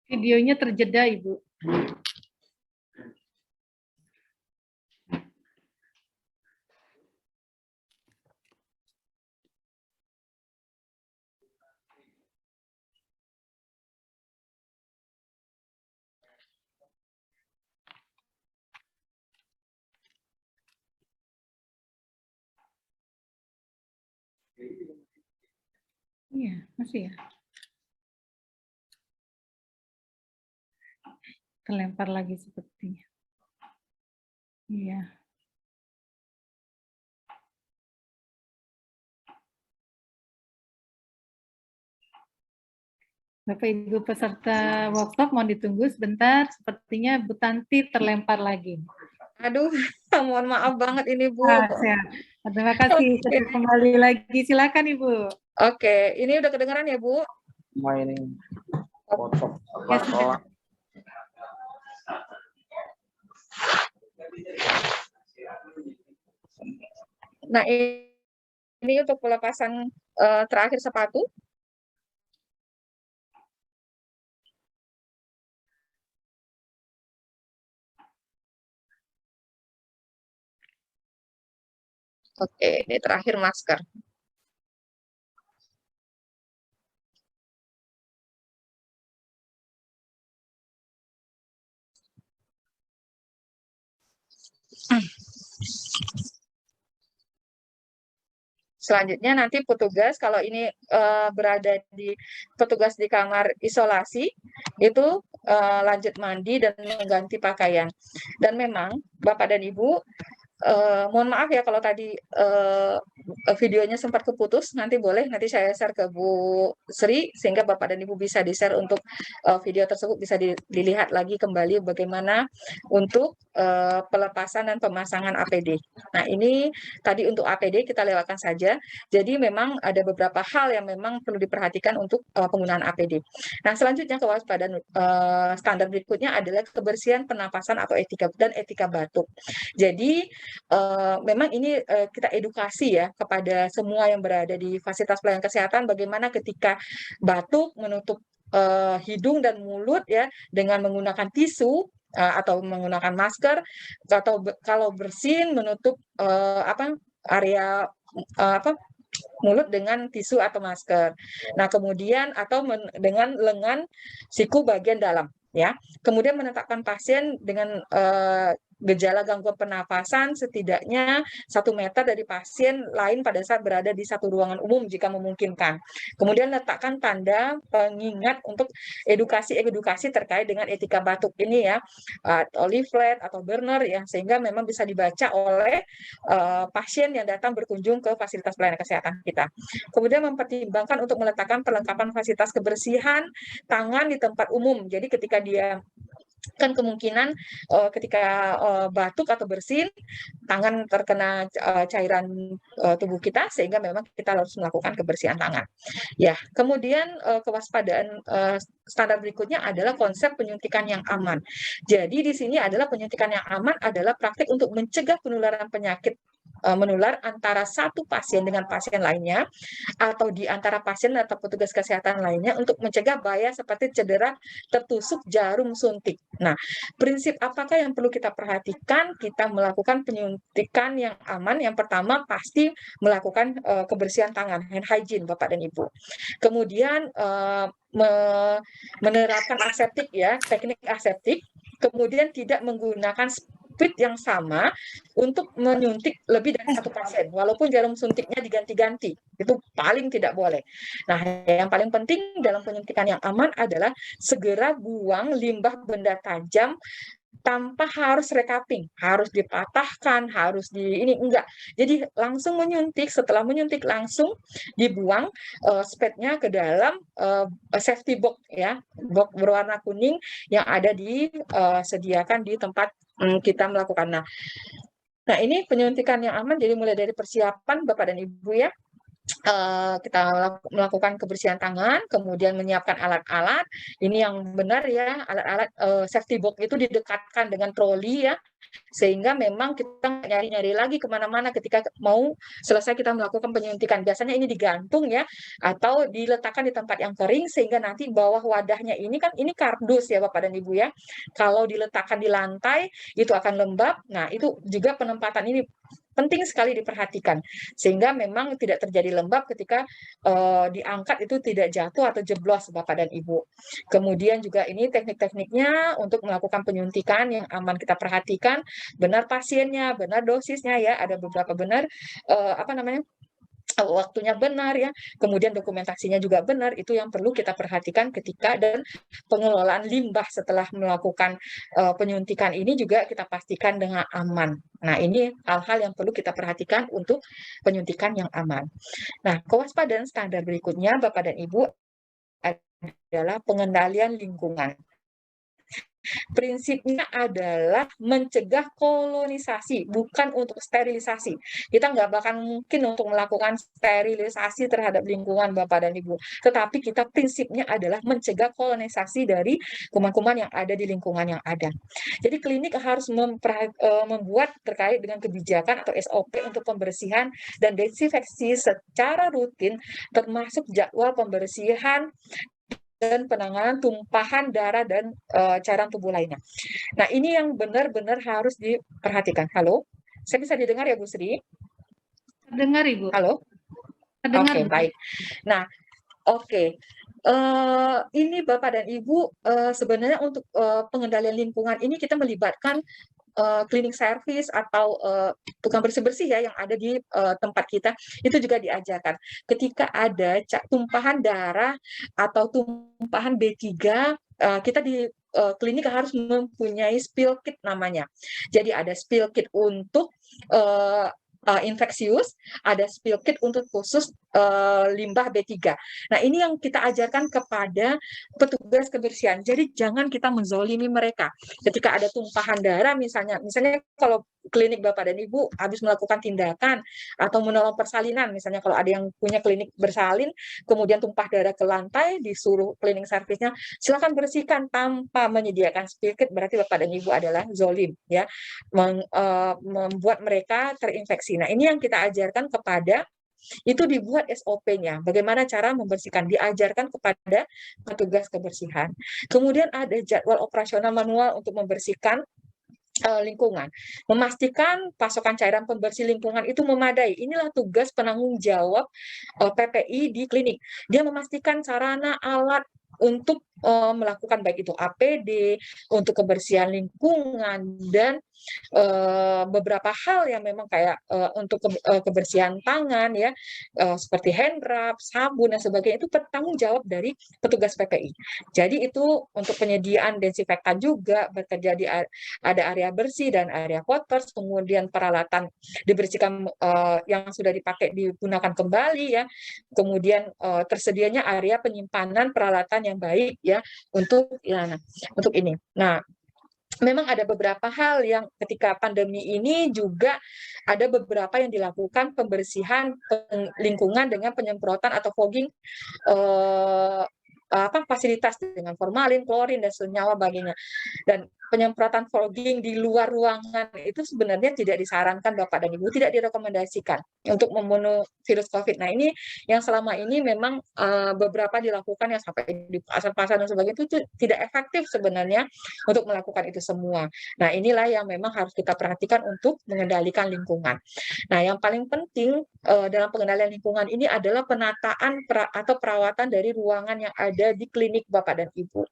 Videonya terjeda, Ibu. Iya, masih ya. Terlempar lagi sepertinya. Iya. Bapak Ibu peserta workshop mohon ditunggu sebentar, sepertinya Bu Tanti terlempar lagi. Aduh, mohon maaf banget ini Bu. Siap. Terima kasih sudah kembali lagi. Silakan Ibu. Oke, ini udah kedengaran ya Bu? Ini foto Ya, sudah. Nah, ini untuk pelepasan terakhir sepatu. Oke, ini terakhir masker. Selanjutnya nanti petugas, kalau ini berada di petugas di kamar isolasi, itu lanjut mandi dan mengganti pakaian. Dan memang Bapak dan Ibu, mohon maaf ya kalau tadi videonya sempat keputus, nanti boleh nanti saya share ke Bu Sri, sehingga Bapak dan Ibu bisa di-share untuk video tersebut bisa dilihat lagi kembali bagaimana untuk pelepasan dan pemasangan APD. Nah, ini tadi untuk APD kita lewatkan saja. Jadi memang ada beberapa hal yang memang perlu diperhatikan untuk penggunaan APD. Nah, selanjutnya kewaspadaan standar berikutnya adalah kebersihan pernapasan atau etika batuk. Jadi memang ini kita edukasi ya kepada semua yang berada di fasilitas pelayanan kesehatan bagaimana ketika batuk menutup hidung dan mulut ya dengan menggunakan tisu atau menggunakan masker, atau kalau bersin menutup area mulut dengan tisu atau masker. Nah, kemudian atau dengan lengan siku bagian dalam ya. Kemudian menetapkan pasien dengan gejala gangguan pernapasan setidaknya 1 meter dari pasien lain pada saat berada di satu ruangan umum jika memungkinkan. Kemudian letakkan tanda pengingat untuk edukasi terkait dengan etika batuk ini ya, atau leaflet atau burner ya, sehingga memang bisa dibaca oleh pasien yang datang berkunjung ke fasilitas pelayanan kesehatan kita. Kemudian mempertimbangkan untuk meletakkan perlengkapan fasilitas kebersihan tangan di tempat umum. Jadi ketika dia kan kemungkinan ketika batuk atau bersin, tangan terkena cairan tubuh kita, sehingga memang kita harus melakukan kebersihan tangan. Ya, kemudian kewaspadaan standar berikutnya adalah konsep penyuntikan yang aman. Jadi di sini adalah penyuntikan yang aman adalah praktik untuk mencegah penularan penyakit menular antara satu pasien dengan pasien lainnya atau di antara pasien atau petugas kesehatan lainnya untuk mencegah bahaya seperti cedera tertusuk jarum suntik. Nah, prinsip apakah yang perlu kita perhatikan? Kita melakukan penyuntikan yang aman. Yang pertama pasti melakukan kebersihan tangan, hand hygiene Bapak dan Ibu. Kemudian menerapkan aseptik ya, teknik aseptik. Kemudian tidak menggunakan speed yang sama untuk menyuntik lebih dari satu pasien, walaupun jarum suntiknya diganti-ganti, itu paling tidak boleh. Nah, yang paling penting dalam penyuntikan yang aman adalah segera buang limbah benda tajam tanpa harus recapping, harus dipatahkan, harus enggak. Jadi langsung menyuntik, setelah menyuntik langsung dibuang spatnya ke dalam safety box ya, box berwarna kuning yang ada disediakan di tempat kita melakukan. Nah, ini penyuntikan yang aman, jadi mulai dari persiapan Bapak dan Ibu ya, kita melakukan kebersihan tangan, kemudian menyiapkan alat-alat. Ini yang benar ya, alat-alat safety box itu didekatkan dengan troli ya, sehingga memang kita nyari-nyari lagi kemana-mana ketika mau selesai kita melakukan penyuntikan. Biasanya ini digantung ya, atau diletakkan di tempat yang kering, sehingga nanti bawah wadahnya ini kan, ini kardus ya Bapak dan Ibu ya. Kalau diletakkan di lantai, itu akan lembab. Nah, itu juga penempatan ini penting sekali diperhatikan, sehingga memang tidak terjadi lembab ketika diangkat itu tidak jatuh atau jeblos Bapak dan Ibu. Kemudian juga ini teknik-tekniknya untuk melakukan penyuntikan yang aman kita perhatikan, benar pasiennya, benar dosisnya ya, ada beberapa benar waktunya benar ya, kemudian dokumentasinya juga benar, itu yang perlu kita perhatikan ketika dan pengelolaan limbah setelah melakukan penyuntikan ini juga kita pastikan dengan aman. Nah, ini hal-hal yang perlu kita perhatikan untuk penyuntikan yang aman. Nah, kewaspadaan standar berikutnya Bapak dan Ibu adalah pengendalian lingkungan. Prinsipnya adalah mencegah kolonisasi, bukan untuk sterilisasi. Kita nggak bakal mungkin untuk melakukan sterilisasi terhadap lingkungan Bapak dan Ibu. Tetapi kita prinsipnya adalah mencegah kolonisasi dari kuman-kuman yang ada di lingkungan yang ada. Jadi klinik harus membuat terkait dengan kebijakan atau SOP untuk pembersihan dan desinfeksi secara rutin, termasuk jadwal pembersihan dan penanganan tumpahan darah dan cairan tubuh lainnya. Nah, ini yang benar-benar harus diperhatikan. Halo, saya bisa didengar ya Bu Sri? Terdengar Ibu. Halo? Terdengar. Oke, baik. Nah, oke. Ini Bapak dan Ibu, sebenarnya untuk pengendalian lingkungan ini kita melibatkan cleaning service atau tukang bersih-bersih ya yang ada di tempat kita, itu juga diajarkan. Ketika ada tumpahan darah atau tumpahan B3, kita di klinik harus mempunyai spill kit namanya. Jadi ada spill kit untuk infeksius, ada spill kit untuk khusus limbah B3. Nah, ini yang kita ajarkan kepada petugas kebersihan. Jadi jangan kita menzolimi mereka. Ketika ada tumpahan darah misalnya kalau klinik Bapak dan Ibu habis melakukan tindakan atau menolong persalinan, misalnya kalau ada yang punya klinik bersalin, kemudian tumpah darah ke lantai, disuruh cleaning service-nya, silakan bersihkan tanpa menyediakan spill kit, berarti Bapak dan Ibu adalah zolim, ya, membuat mereka terinfeksi. Nah, ini yang kita ajarkan kepada itu dibuat SOP-nya, bagaimana cara membersihkan, diajarkan kepada petugas kebersihan. Kemudian ada jadwal operasional manual untuk membersihkan lingkungan, memastikan pasokan cairan pembersih lingkungan itu memadai. Inilah tugas penanggung jawab PPI di klinik. Dia memastikan sarana alat untuk melakukan baik itu APD, untuk kebersihan lingkungan, dan beberapa hal yang memang kayak untuk kebersihan tangan ya, seperti hand rub, sabun dan sebagainya, itu bertanggung jawab dari petugas PPI. Jadi itu untuk penyediaan desinfektan juga bekerja di ada area bersih dan area kotor, kemudian peralatan dibersihkan yang sudah dipakai digunakan kembali ya, kemudian tersedianya area penyimpanan peralatan yang baik ya untuk ini. Nah, memang ada beberapa hal yang ketika pandemi ini juga ada beberapa yang dilakukan pembersihan lingkungan dengan penyemprotan atau fogging fasilitas dengan formalin, klorin, dan senyawa baginya. Dan penyemprotan fogging di luar ruangan itu sebenarnya tidak disarankan Bapak dan Ibu, tidak direkomendasikan untuk membunuh virus COVID. Nah, ini yang selama ini memang beberapa dilakukan yang sampai di pasar-pasar dan sebagainya itu tidak efektif sebenarnya untuk melakukan itu semua. Nah, inilah yang memang harus kita perhatikan untuk mengendalikan lingkungan. Nah, yang paling penting dalam pengendalian lingkungan ini adalah penataan atau perawatan dari ruangan yang ada di klinik Bapak dan Ibu.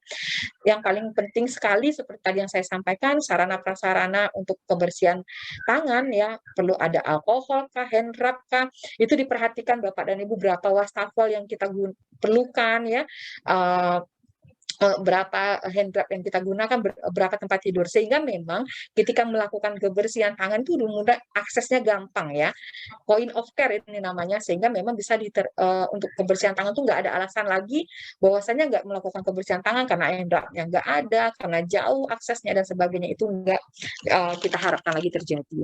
Yang paling penting sekali seperti tadi yang saya sampaikan, sarana prasarana untuk kebersihan tangan ya, perlu ada alkohol kah, hand rub kah, itu diperhatikan Bapak dan Ibu, berapa wastafel yang kita perlukan ya, berapa hand rub yang kita gunakan, berapa tempat tidur, sehingga memang ketika melakukan kebersihan tangan itu mudah, aksesnya gampang ya, point of care ini namanya, sehingga memang bisa untuk kebersihan tangan itu nggak ada alasan lagi bahwasanya nggak melakukan kebersihan tangan karena hand rub-nya nggak ada, karena jauh aksesnya dan sebagainya, itu nggak kita harapkan lagi terjadi.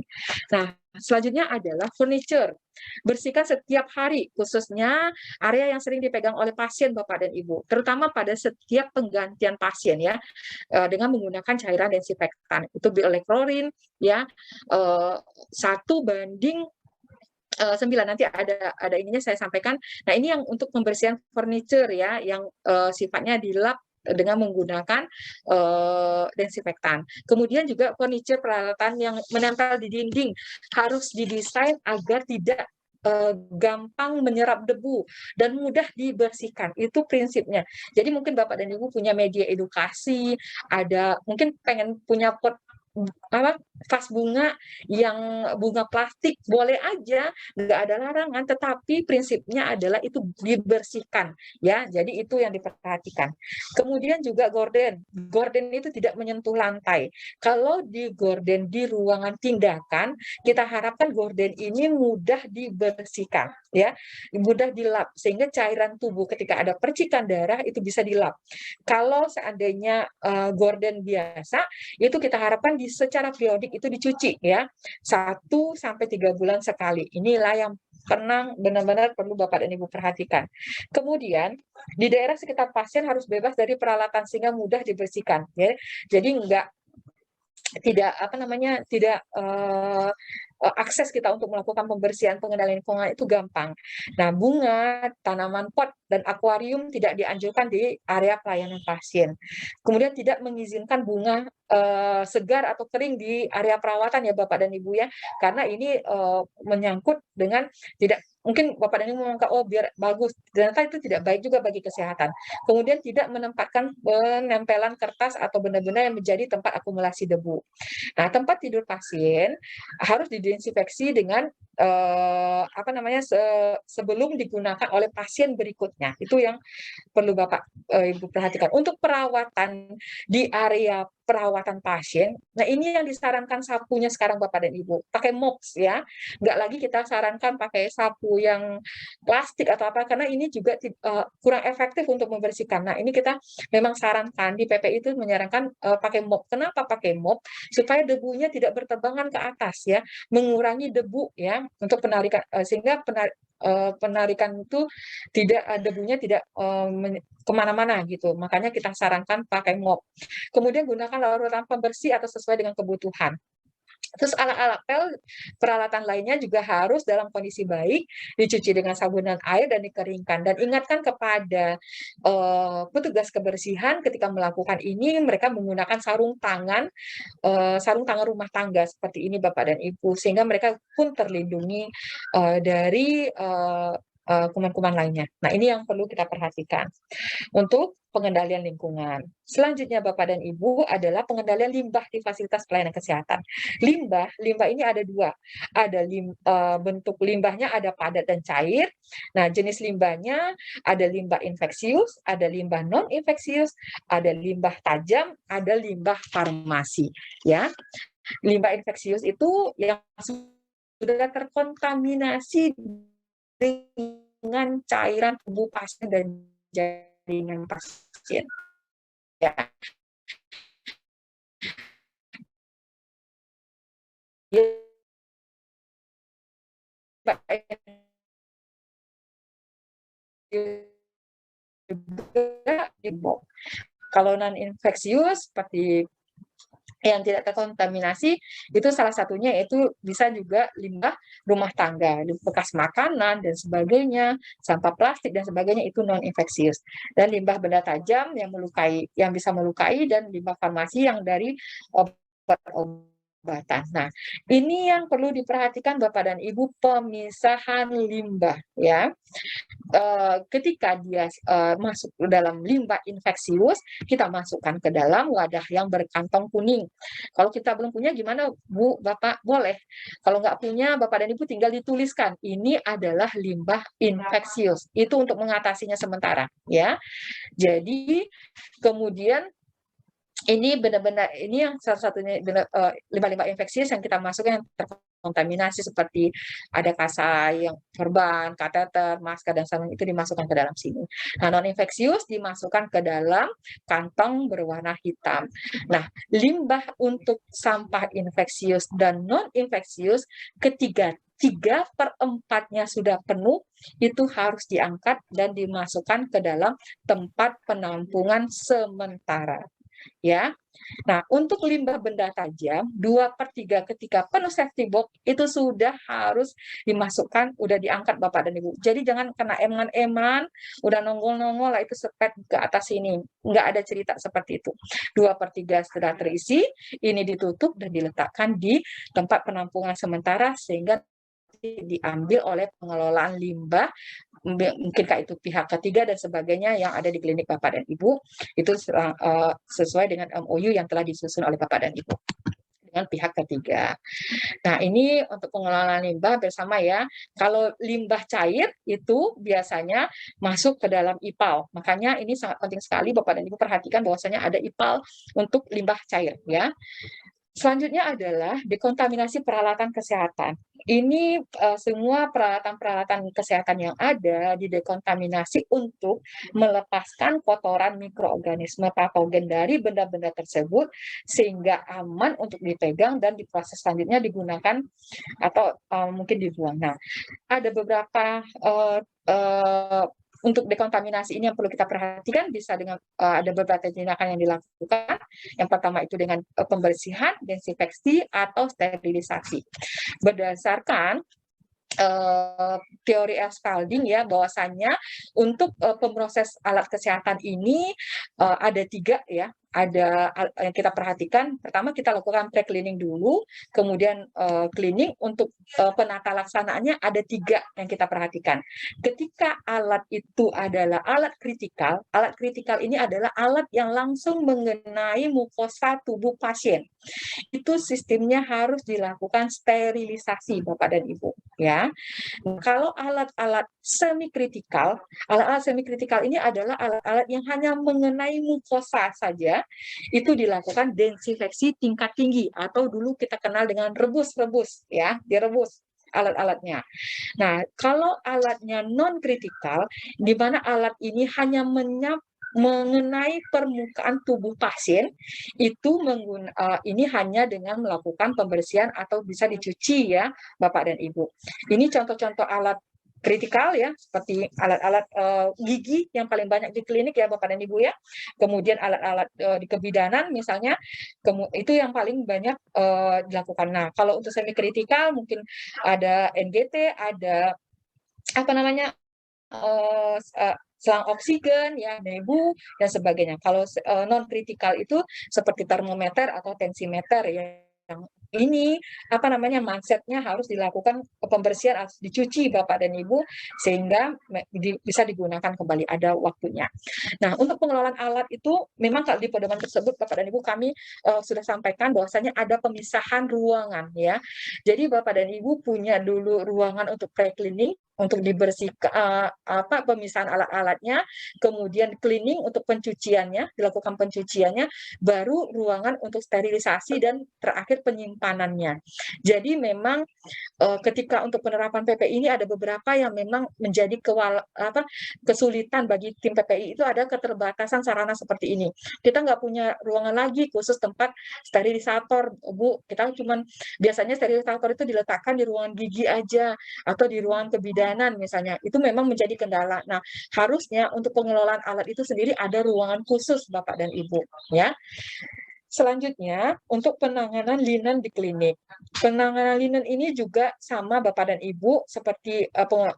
Nah, selanjutnya adalah furniture. Bersihkan setiap hari, khususnya area yang sering dipegang oleh pasien Bapak dan Ibu, terutama pada setiap penggantian pasien ya, dengan menggunakan cairan desinfektan. Itu bioleklorin ya, 1:9, nanti ada ininya saya sampaikan. Nah, ini yang untuk pembersihan furniture ya, yang sifatnya dilap dengan menggunakan desinfektan. Kemudian juga furniture, peralatan yang menempel di dinding harus didesain agar tidak gampang menyerap debu dan mudah dibersihkan. Itu prinsipnya. Jadi mungkin Bapak dan Ibu punya media edukasi, ada mungkin pengen punya pot apa vas bunga yang bunga plastik boleh aja, nggak ada larangan, tetapi prinsipnya adalah itu dibersihkan ya. Jadi itu yang diperhatikan. Kemudian juga gorden. Gorden itu tidak menyentuh lantai. Kalau di gorden di ruangan tindakan, kita harapkan gorden ini mudah dibersihkan ya, mudah dilap sehingga cairan tubuh ketika ada percikan darah itu bisa dilap. Kalau seandainya gorden biasa, itu kita harapkan secara periodik itu dicuci ya, 1-3 bulan sekali. Inilah yang benar-benar perlu Bapak dan Ibu perhatikan. Kemudian di daerah sekitar pasien harus bebas dari peralatan sehingga mudah dibersihkan ya. Jadi tidak akses kita untuk melakukan pembersihan pengendalian lingkungan itu gampang. Nah, bunga, tanaman pot dan akuarium tidak dianjurkan di area pelayanan pasien. Kemudian tidak mengizinkan bunga segar atau kering di area perawatan ya Bapak dan Ibu ya, karena ini menyangkut dengan tidak mungkin Bapak dan Ibu menganggap oh biar bagus, ternyata itu tidak baik juga bagi kesehatan. Kemudian tidak menempatkan penempelan kertas atau benda-benda yang menjadi tempat akumulasi debu. Nah, tempat tidur pasien harus didesinfeksi dengan sebelum digunakan oleh pasien berikutnya. Itu yang perlu Bapak Ibu perhatikan. Untuk perawatan di area perawatan pasien, nah ini yang disarankan sapunya sekarang Bapak dan Ibu, pakai mops ya, nggak lagi kita sarankan pakai sapu yang plastik atau apa, karena ini juga kurang efektif untuk membersihkan. Nah ini kita memang sarankan, di PP itu menyarankan pakai mop. Kenapa pakai mop? Supaya debunya tidak berterbangan ke atas ya, mengurangi debu ya, untuk penarikan, sehingga penarikan itu debunya tidak kemana-mana gitu. Makanya kita sarankan pakai mop. Kemudian gunakan larutan pembersih atau sesuai dengan kebutuhan. Terus alat-alat peralatan lainnya juga harus dalam kondisi baik, dicuci dengan sabun dan air dan dikeringkan. Dan ingatkan kepada petugas kebersihan ketika melakukan ini, mereka menggunakan sarung tangan rumah tangga seperti ini Bapak dan Ibu, sehingga mereka pun terlindungi dari kuman-kuman lainnya. Nah, ini yang perlu kita perhatikan untuk pengendalian lingkungan. Selanjutnya Bapak dan Ibu adalah pengendalian limbah di fasilitas pelayanan kesehatan. Limbah ini ada dua. Ada bentuk limbahnya ada padat dan cair. Nah, jenis limbahnya ada limbah infeksius, ada limbah non-infeksius, ada limbah tajam, ada limbah farmasi. Ya, limbah infeksius itu yang sudah terkontaminasi dengan cairan tubuh pasien dan jaringan pasien. Ya. Kalau non-infeksius seperti yang tidak terkontaminasi itu salah satunya yaitu bisa juga limbah rumah tangga, bekas makanan dan sebagainya, sampah plastik dan sebagainya itu non infeksius. Dan limbah benda tajam yang bisa melukai dan limbah farmasi yang dari obat-obatan. Nah, ini yang perlu diperhatikan Bapak dan Ibu, pemisahan limbah ya. Ketika dia masuk ke dalam limbah infeksius, kita masukkan ke dalam wadah yang berkantong kuning. Kalau kita belum punya gimana Bu, Bapak? Boleh. Kalau nggak punya, Bapak dan Ibu tinggal dituliskan, ini adalah limbah infeksius. Itu untuk mengatasinya sementara. Ya. Jadi, kemudian ini benar-benar ini yang salah satunya limbah-limbah infeksius yang kita masukkan yang terkontaminasi seperti ada kasa yang perban, kateter, masker dan sabun itu dimasukkan ke dalam sini. Nah, non infeksius dimasukkan ke dalam kantong berwarna hitam. Nah, limbah untuk sampah infeksius dan non infeksius ketiga 3/4-nya sudah penuh, itu harus diangkat dan dimasukkan ke dalam tempat penampungan sementara. Ya, nah untuk limbah benda tajam 2/3 ketika penuh safety box itu sudah harus dimasukkan, udah diangkat Bapak dan Ibu. Jadi jangan kena eman-eman, udah nongol-nongol lah itu sepet ke atas sini. Nggak ada cerita seperti itu. 2/3 sudah terisi, ini ditutup dan diletakkan di tempat penampungan sementara sehingga diambil oleh pengelolaan limbah, mungkinkah itu pihak ketiga dan sebagainya yang ada di klinik Bapak dan Ibu, itu sesuai dengan MOU yang telah disusun oleh Bapak dan Ibu. dengan pihak ketiga. Nah, ini untuk pengelolaan limbah bersama ya. Kalau limbah cair itu biasanya masuk ke dalam IPAL. Makanya ini sangat penting sekali Bapak dan Ibu perhatikan bahwasanya ada IPAL untuk limbah cair ya. Selanjutnya adalah dekontaminasi peralatan kesehatan. Ini semua peralatan-peralatan kesehatan yang ada didekontaminasi untuk melepaskan kotoran mikroorganisme patogen dari benda-benda tersebut sehingga aman untuk dipegang dan diproses selanjutnya digunakan atau mungkin dibuang. Nah, ada beberapa untuk dekontaminasi ini yang perlu kita perhatikan bisa dengan ada beberapa tindakan yang dilakukan. Yang pertama itu dengan pembersihan, desinfeksi, atau sterilisasi. Berdasarkan teori Spalding ya bahwasannya untuk pemproses alat kesehatan ini ada 3 ya. Ada yang kita perhatikan. Pertama kita lakukan pre-cleaning dulu, kemudian cleaning. Untuk penata laksanaannya ada 3 yang kita perhatikan. Ketika alat itu adalah alat kritikal ini adalah alat yang langsung mengenai mukosa tubuh pasien. Itu sistemnya harus dilakukan sterilisasi Bapak dan Ibu ya. Kalau alat-alat semi kritikal ini adalah alat-alat yang hanya mengenai mukosa saja, itu dilakukan desinfeksi tingkat tinggi atau dulu kita kenal dengan rebus-rebus ya, direbus alat-alatnya. Nah, kalau alatnya non kritikal di mana alat ini hanya mengenai permukaan tubuh pasien, itu ini hanya dengan melakukan pembersihan atau bisa dicuci ya Bapak dan Ibu. Ini contoh-contoh alat kritikal ya, seperti alat-alat gigi yang paling banyak di klinik ya Bapak dan Ibu ya. Kemudian alat-alat di kebidanan misalnya, itu yang paling banyak dilakukan. Nah, kalau untuk semi kritikal mungkin ada NGT, ada apa namanya selang oksigen, ya, nebu, dan sebagainya. Kalau non kritikal itu seperti termometer atau tensimeter ya. Yang ini apa namanya mindsetnya harus dilakukan pembersihan, harus dicuci Bapak dan Ibu sehingga bisa digunakan kembali, ada waktunya. Nah, untuk pengelolaan alat itu memang kalau di pedoman tersebut Bapak dan Ibu kami sudah sampaikan bahwasanya ada pemisahan ruangan ya. Jadi Bapak dan Ibu punya dulu ruangan untuk pre-cleaning, untuk dibersihkan pemisahan alat-alatnya, kemudian cleaning untuk pencuciannya, dilakukan pencuciannya, baru ruangan untuk sterilisasi dan terakhir penyimpanannya. Jadi memang ketika untuk penerapan PPI ini ada beberapa yang memang menjadi kesulitan bagi tim PPI, itu ada keterbatasan sarana seperti ini. Kita nggak punya ruangan lagi khusus tempat sterilisator, Bu. Kita cuman biasanya sterilisator itu diletakkan di ruangan gigi aja atau di ruangan kebidanan misalnya. Itu memang menjadi kendala. Nah, harusnya untuk pengelolaan alat itu sendiri ada ruangan khusus Bapak dan Ibu ya. Selanjutnya, untuk penanganan linen di klinik. Penanganan linen ini juga sama Bapak dan Ibu, seperti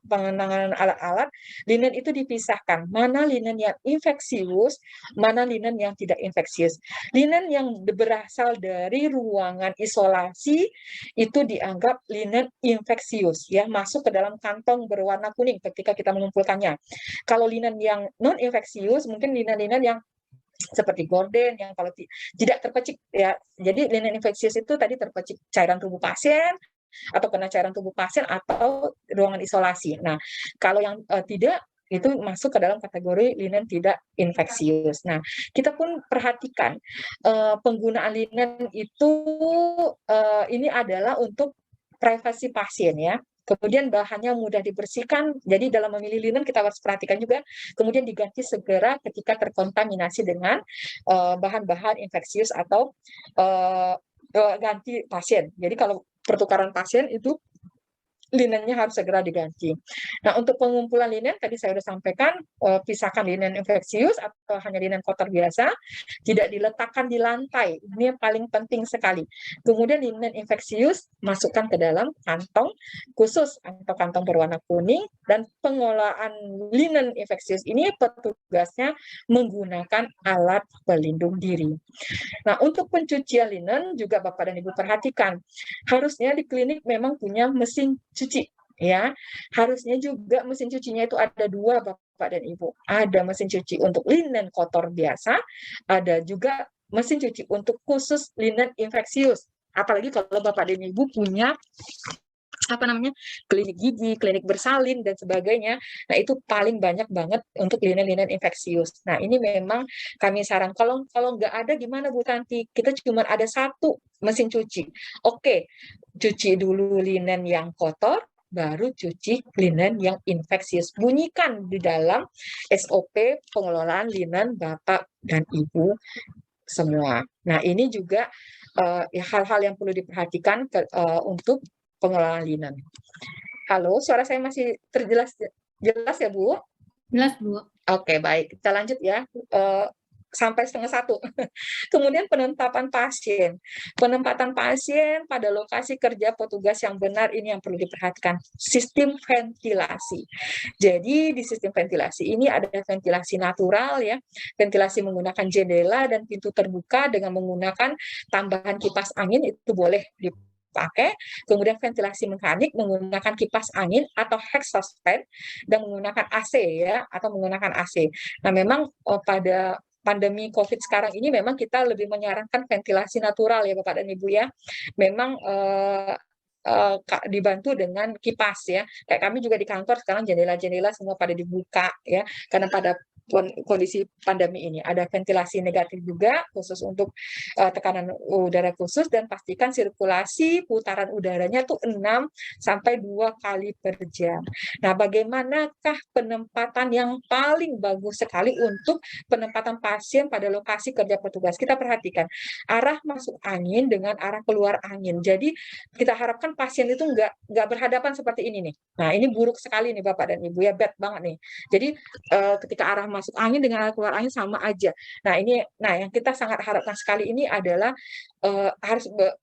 penanganan alat-alat, linen itu dipisahkan. Mana linen yang infeksius, mana linen yang tidak infeksius. Linen yang berasal dari ruangan isolasi, itu dianggap linen infeksius, ya, masuk ke dalam kantong berwarna kuning ketika kita mengumpulkannya. Kalau linen yang non-infeksius, mungkin linen-linen yang seperti gorden yang kalau tidak terpecik ya. Jadi linen infeksius itu tadi terpecik cairan tubuh pasien atau kena cairan tubuh pasien atau ruangan isolasi. Nah, kalau yang tidak, itu masuk ke dalam kategori linen tidak infeksius. Nah, kita pun perhatikan penggunaan linen itu ini adalah untuk privasi pasien ya. Kemudian bahannya mudah dibersihkan, jadi dalam memilih linen kita harus perhatikan juga, kemudian diganti segera ketika terkontaminasi dengan bahan-bahan infeksius atau ganti pasien. Jadi kalau pertukaran pasien itu linennya harus segera diganti. Nah, untuk pengumpulan linen tadi saya sudah sampaikan, pisahkan linen infeksius atau hanya linen kotor biasa, tidak diletakkan di lantai. Ini yang paling penting sekali. Kemudian linen infeksius masukkan ke dalam kantong khusus atau kantong berwarna kuning, dan pengolahan linen infeksius ini petugasnya menggunakan alat pelindung diri. Nah, untuk pencucian linen juga Bapak dan Ibu perhatikan, harusnya di klinik memang punya mesin cuci ya. Harusnya juga mesin cucinya itu ada 2 Bapak dan Ibu. Ada mesin cuci untuk linen kotor biasa, ada juga mesin cuci untuk khusus linen infeksius. Apalagi kalau Bapak dan Ibu punya klinik gigi, klinik bersalin dan sebagainya. Nah, itu paling banyak banget untuk linen-linen infeksius. Nah, ini memang kami saran kalau nggak ada gimana Bu Tanti? Kita cuma ada satu mesin cuci. Oke, cuci dulu linen yang kotor, baru cuci linen yang infeksius. Bunyikan di dalam SOP pengelolaan linen Bapak dan Ibu semua. Nah, ini juga hal-hal yang perlu diperhatikan untuk pengelolaan linen. Halo, suara saya masih terjelas jelas ya, Bu? Jelas, Bu. Oke, baik. Kita lanjut ya. Sampai 12:30. Kemudian penetapan pasien. Penempatan pasien pada lokasi kerja petugas yang benar ini yang perlu diperhatikan. Sistem ventilasi. Jadi di sistem ventilasi ini ada ventilasi natural ya, ventilasi menggunakan jendela dan pintu terbuka dengan menggunakan tambahan kipas angin itu boleh dipakai. Kemudian ventilasi mekanik menggunakan kipas angin atau exhaust fan dan menggunakan AC ya, atau menggunakan AC. Nah, memang pada pandemi COVID sekarang ini memang kita lebih menyarankan ventilasi natural ya Bapak dan Ibu ya. Memang dibantu dengan kipas ya. Kayak kami juga di kantor sekarang jendela-jendela semua pada dibuka ya, karena pada kondisi pandemi ini ada ventilasi negatif juga khusus untuk tekanan udara khusus, dan pastikan sirkulasi putaran udaranya tuh 6 sampai 2 kali per jam. Nah, bagaimanakah penempatan yang paling bagus sekali untuk penempatan pasien pada lokasi kerja petugas? Kita perhatikan arah masuk angin dengan arah keluar angin. Jadi kita harapkan pasien itu nggak berhadapan seperti ini nih. Nah, ini buruk sekali nih Bapak dan Ibu ya, bad banget nih. Jadi ketika arah masuk angin dengan arah keluar angin sama aja. Nah, yang kita sangat harapkan sekali ini adalah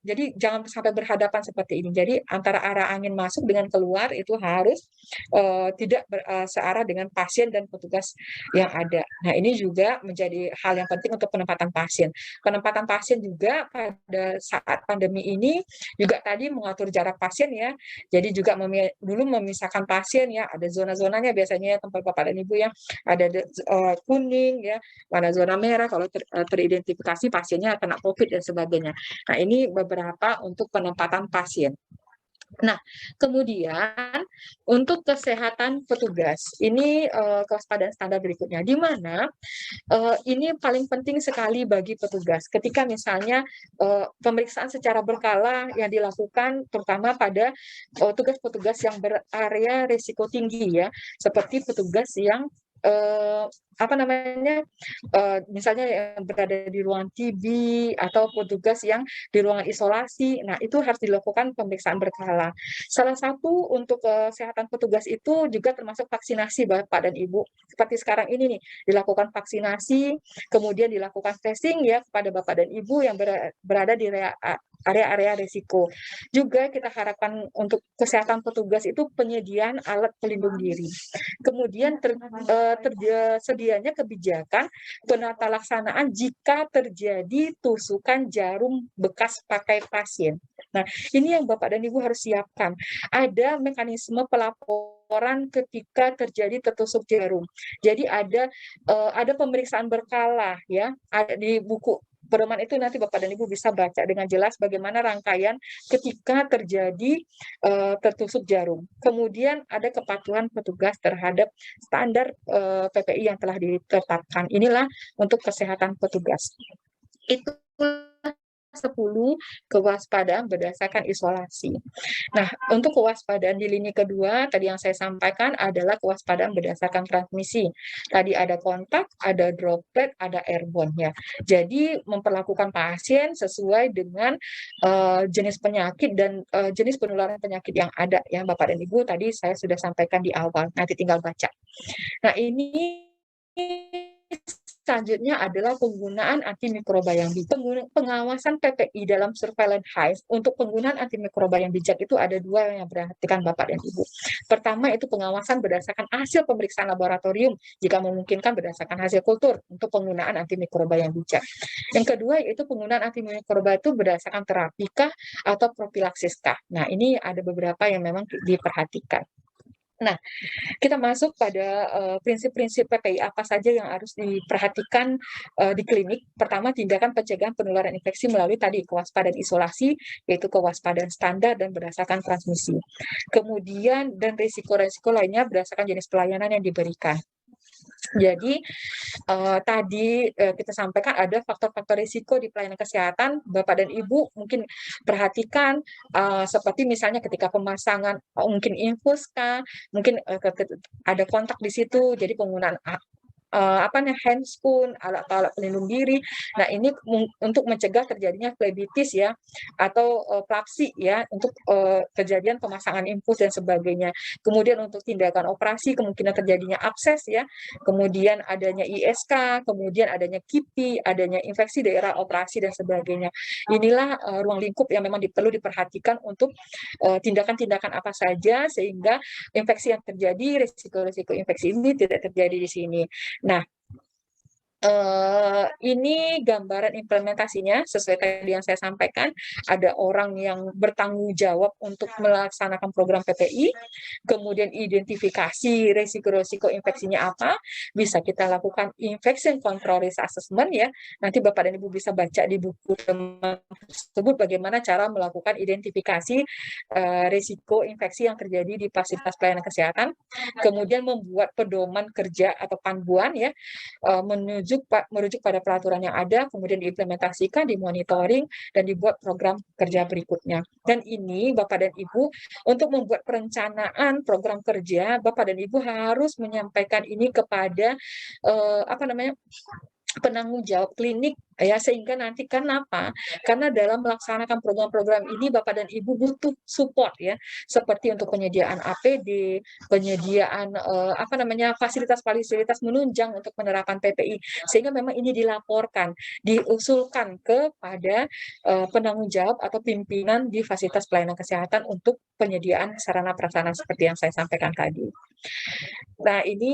jadi jangan sampai berhadapan seperti ini. Jadi antara arah angin masuk dengan keluar itu harus tidak searah dengan pasien dan petugas yang ada. Nah, ini juga menjadi hal yang penting untuk penempatan pasien. Penempatan pasien juga pada saat pandemi ini juga tadi mengatur jarak pasien ya. Jadi juga dulu memisahkan pasien ya, ada zona-zonanya biasanya tempat Bapak dan Ibu ya. Ada kuning ya, mana zona merah kalau teridentifikasi pasiennya kena COVID dan sebagainya. Nah, ini beberapa untuk penempatan pasien. Nah, kemudian untuk kesehatan petugas, ini kewaspadaan standar berikutnya, di mana ini paling penting sekali bagi petugas. Ketika misalnya pemeriksaan secara berkala yang dilakukan, terutama pada tugas-petugas yang berarea risiko tinggi ya, seperti petugas yang misalnya yang berada di ruang TB atau petugas yang di ruangan isolasi. Nah, itu harus dilakukan pemeriksaan berkala. Salah satu untuk kesehatan petugas itu juga termasuk vaksinasi Bapak dan Ibu. Seperti sekarang ini nih, dilakukan vaksinasi, kemudian dilakukan testing ya kepada Bapak dan Ibu yang berada di area-area risiko. Juga kita harapkan untuk kesehatan petugas itu penyediaan alat pelindung diri. Kemudian sedianya kebijakan penata laksanaan jika terjadi tusukan jarum bekas pakai pasien. Nah, ini yang Bapak dan Ibu harus siapkan. Ada mekanisme pelaporan ketika terjadi tertusuk jarum. Jadi ada pemeriksaan berkala ya, ada di buku pedoman itu nanti Bapak dan Ibu bisa baca dengan jelas bagaimana rangkaian ketika terjadi tertusuk jarum. Kemudian ada kepatuhan petugas terhadap standar PPI yang telah ditetapkan. Inilah untuk kesehatan petugas. Itu 10 kewaspadaan berdasarkan isolasi. Nah, untuk kewaspadaan di lini kedua, tadi yang saya sampaikan adalah kewaspadaan berdasarkan transmisi. Tadi ada kontak, ada droplet, ada airborne ya. Jadi memperlakukan pasien sesuai dengan jenis penyakit dan jenis penularan penyakit yang ada ya Bapak dan Ibu. Tadi saya sudah sampaikan di awal, nanti tinggal baca. Nah, ini selanjutnya adalah penggunaan antimikroba yang bijak. Pengawasan PPI dalam surveillance hive untuk penggunaan antimikroba yang bijak itu ada 2 yang perhatikan Bapak dan Ibu. Pertama itu pengawasan berdasarkan hasil pemeriksaan laboratorium, jika memungkinkan berdasarkan hasil kultur untuk penggunaan antimikroba yang bijak. Yang kedua yaitu penggunaan antimikroba itu berdasarkan terapikah atau profilaksiskah. Nah, ini ada beberapa yang memang diperhatikan. Nah, kita masuk pada prinsip-prinsip PPI apa saja yang harus diperhatikan di klinik. Pertama, tindakan pencegahan penularan infeksi melalui tadi kewaspadaan isolasi, yaitu kewaspadaan standar dan berdasarkan transmisi. Kemudian, dan risiko-risiko lainnya berdasarkan jenis pelayanan yang diberikan. Jadi tadi kita sampaikan ada faktor-faktor risiko di pelayanan kesehatan. Bapak dan Ibu mungkin perhatikan seperti misalnya ketika pemasangan mungkin infus mungkin ada kontak di situ, jadi penggunaan handscoon, alat-alat pelindung diri. Nah, ini untuk mencegah terjadinya flebitis ya, atau plapsi ya, untuk kejadian pemasangan infus dan sebagainya. Kemudian untuk tindakan operasi, kemungkinan terjadinya abses ya, kemudian adanya ISK, kemudian adanya KIPI, adanya infeksi daerah operasi dan sebagainya. Inilah ruang lingkup yang memang perlu diperhatikan untuk tindakan-tindakan apa saja sehingga infeksi yang terjadi, risiko-risiko infeksi ini tidak terjadi di sini. Nah, ini gambaran implementasinya sesuai tadi yang saya sampaikan. Ada orang yang bertanggung jawab untuk melaksanakan program PPI, kemudian identifikasi risiko-risiko infeksinya apa, bisa kita lakukan infection control risk assessment ya. Nanti Bapak dan Ibu bisa baca di buku tersebut bagaimana cara melakukan identifikasi risiko infeksi yang terjadi di fasilitas pelayanan kesehatan, kemudian membuat pedoman kerja atau panduan ya, merujuk pada peraturan yang ada, kemudian diimplementasikan, dimonitoring, dan dibuat program kerja berikutnya. Dan ini Bapak dan Ibu, untuk membuat perencanaan program kerja, Bapak dan Ibu harus menyampaikan ini kepada penanggung jawab klinik ya, sehingga nanti kenapa? Karena dalam melaksanakan program-program ini Bapak dan Ibu butuh support ya, seperti untuk penyediaan APD, penyediaan fasilitas-fasilitas menunjang untuk penerapan PPI, sehingga memang ini dilaporkan, diusulkan kepada penanggung jawab atau pimpinan di fasilitas pelayanan kesehatan untuk penyediaan sarana prasarana seperti yang saya sampaikan tadi. Nah, ini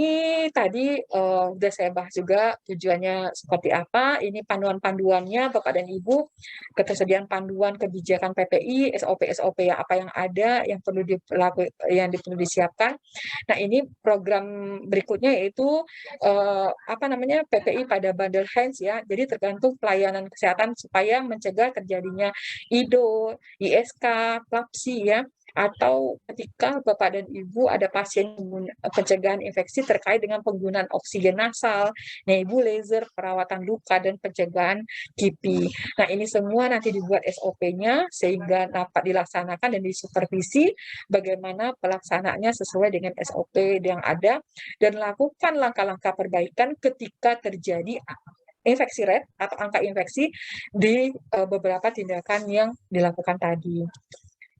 tadi sudah saya bahas juga tujuannya seperti apa. Ini panduan-panduannya Bapak dan Ibu, ketersediaan panduan kebijakan PPI, SOP-SOP apa yang ada, yang perlu perlu disiapkan. Nah, ini program berikutnya yaitu PPI pada bundle hands ya. Jadi tergantung pelayanan kesehatan supaya mencegah terjadinya IDO, ISK, PLAPSI ya, atau ketika Bapak dan Ibu ada pasien pencegahan infeksi terkait dengan penggunaan oksigen nasal, nebulizer, perawatan luka, dan pencegahan KIPI. Nah, ini semua nanti dibuat SOP-nya sehingga dapat dilaksanakan dan disupervisi bagaimana pelaksanaannya sesuai dengan SOP yang ada, dan lakukan langkah-langkah perbaikan ketika terjadi infeksi rate atau angka infeksi di beberapa tindakan yang dilakukan tadi.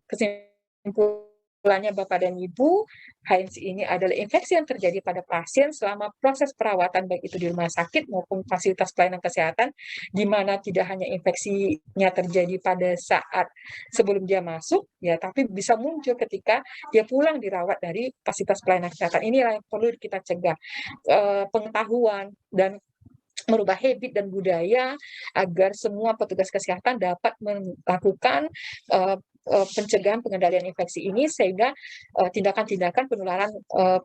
Kesimpulannya Bapak dan Ibu, HINS ini adalah infeksi yang terjadi pada pasien selama proses perawatan baik itu di rumah sakit maupun fasilitas pelayanan kesehatan, di mana tidak hanya infeksinya terjadi pada saat sebelum dia masuk, ya, tapi bisa muncul ketika dia pulang dirawat dari fasilitas pelayanan kesehatan. Inilah yang perlu kita cegah, pengetahuan dan merubah habit dan budaya agar semua petugas kesehatan dapat melakukan pencegahan pengendalian infeksi ini, sehingga tindakan-tindakan penularan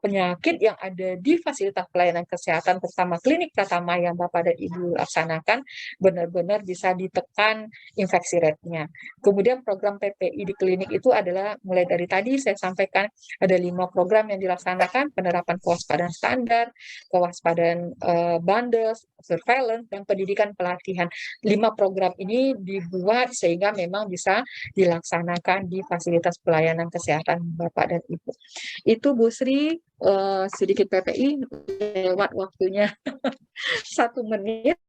penyakit yang ada di fasilitas pelayanan kesehatan terutama klinik pratama yang Bapak dan Ibu laksanakan benar-benar bisa ditekan infeksi rate-nya. Kemudian program PPI di klinik itu adalah mulai dari tadi saya sampaikan ada 5 program yang dilaksanakan: penerapan kewaspadaan standar, kewaspadaan bundles, surveillance, dan pendidikan pelatihan. 5 program ini dibuat sehingga memang bisa dilaksanakan di fasilitas pelayanan kesehatan Bapak dan Ibu. Itu Bu Sri, sedikit PPI, lewat waktunya 1 menit.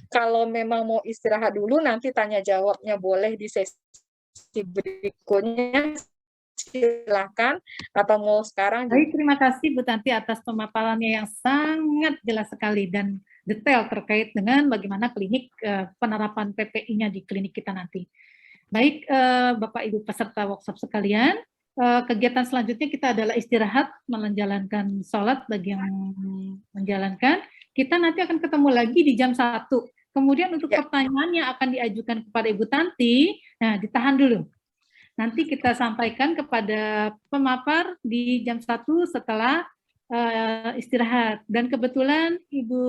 Kalau memang mau istirahat dulu, nanti tanya jawabnya boleh di sesi berikutnya, silakan, atau mau sekarang. Baik, terima kasih Bu Tanti atas pemaparannya yang sangat jelas sekali dan detail terkait dengan bagaimana klinik penerapan PPI-nya di klinik kita nanti. Baik, Bapak Ibu peserta workshop sekalian, kegiatan selanjutnya kita adalah istirahat, menjalankan sholat bagi yang menjalankan. Kita nanti akan ketemu lagi di jam 1. Kemudian untuk pertanyaan yang akan diajukan kepada Ibu Tanti, nah ditahan dulu. nanti kita sampaikan kepada pemapar di jam 1 setelah istirahat. Dan kebetulan Ibu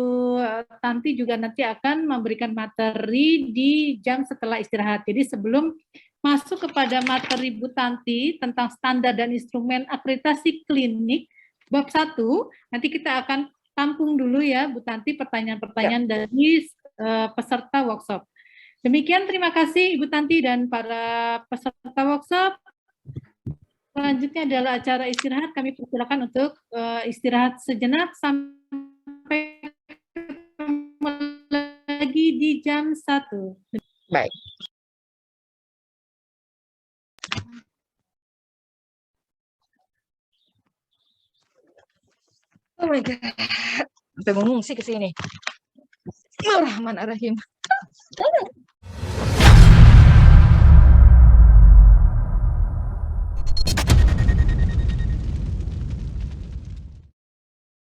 Tanti juga nanti akan memberikan materi di jam setelah istirahat. Jadi sebelum masuk kepada materi Bu Tanti tentang standar dan instrumen akreditasi klinik bab 1, nanti kita akan tampung dulu ya Bu Tanti pertanyaan-pertanyaan dari peserta workshop. Demikian, terima kasih Ibu Tanti dan para peserta workshop. Selanjutnya adalah acara istirahat. Kami persilakan untuk istirahat sejenak sampai ketemu lagi di jam 1. Baik. Oh my God. Sampai mengungsi ke sini. Bismillahirrahmanirrahim.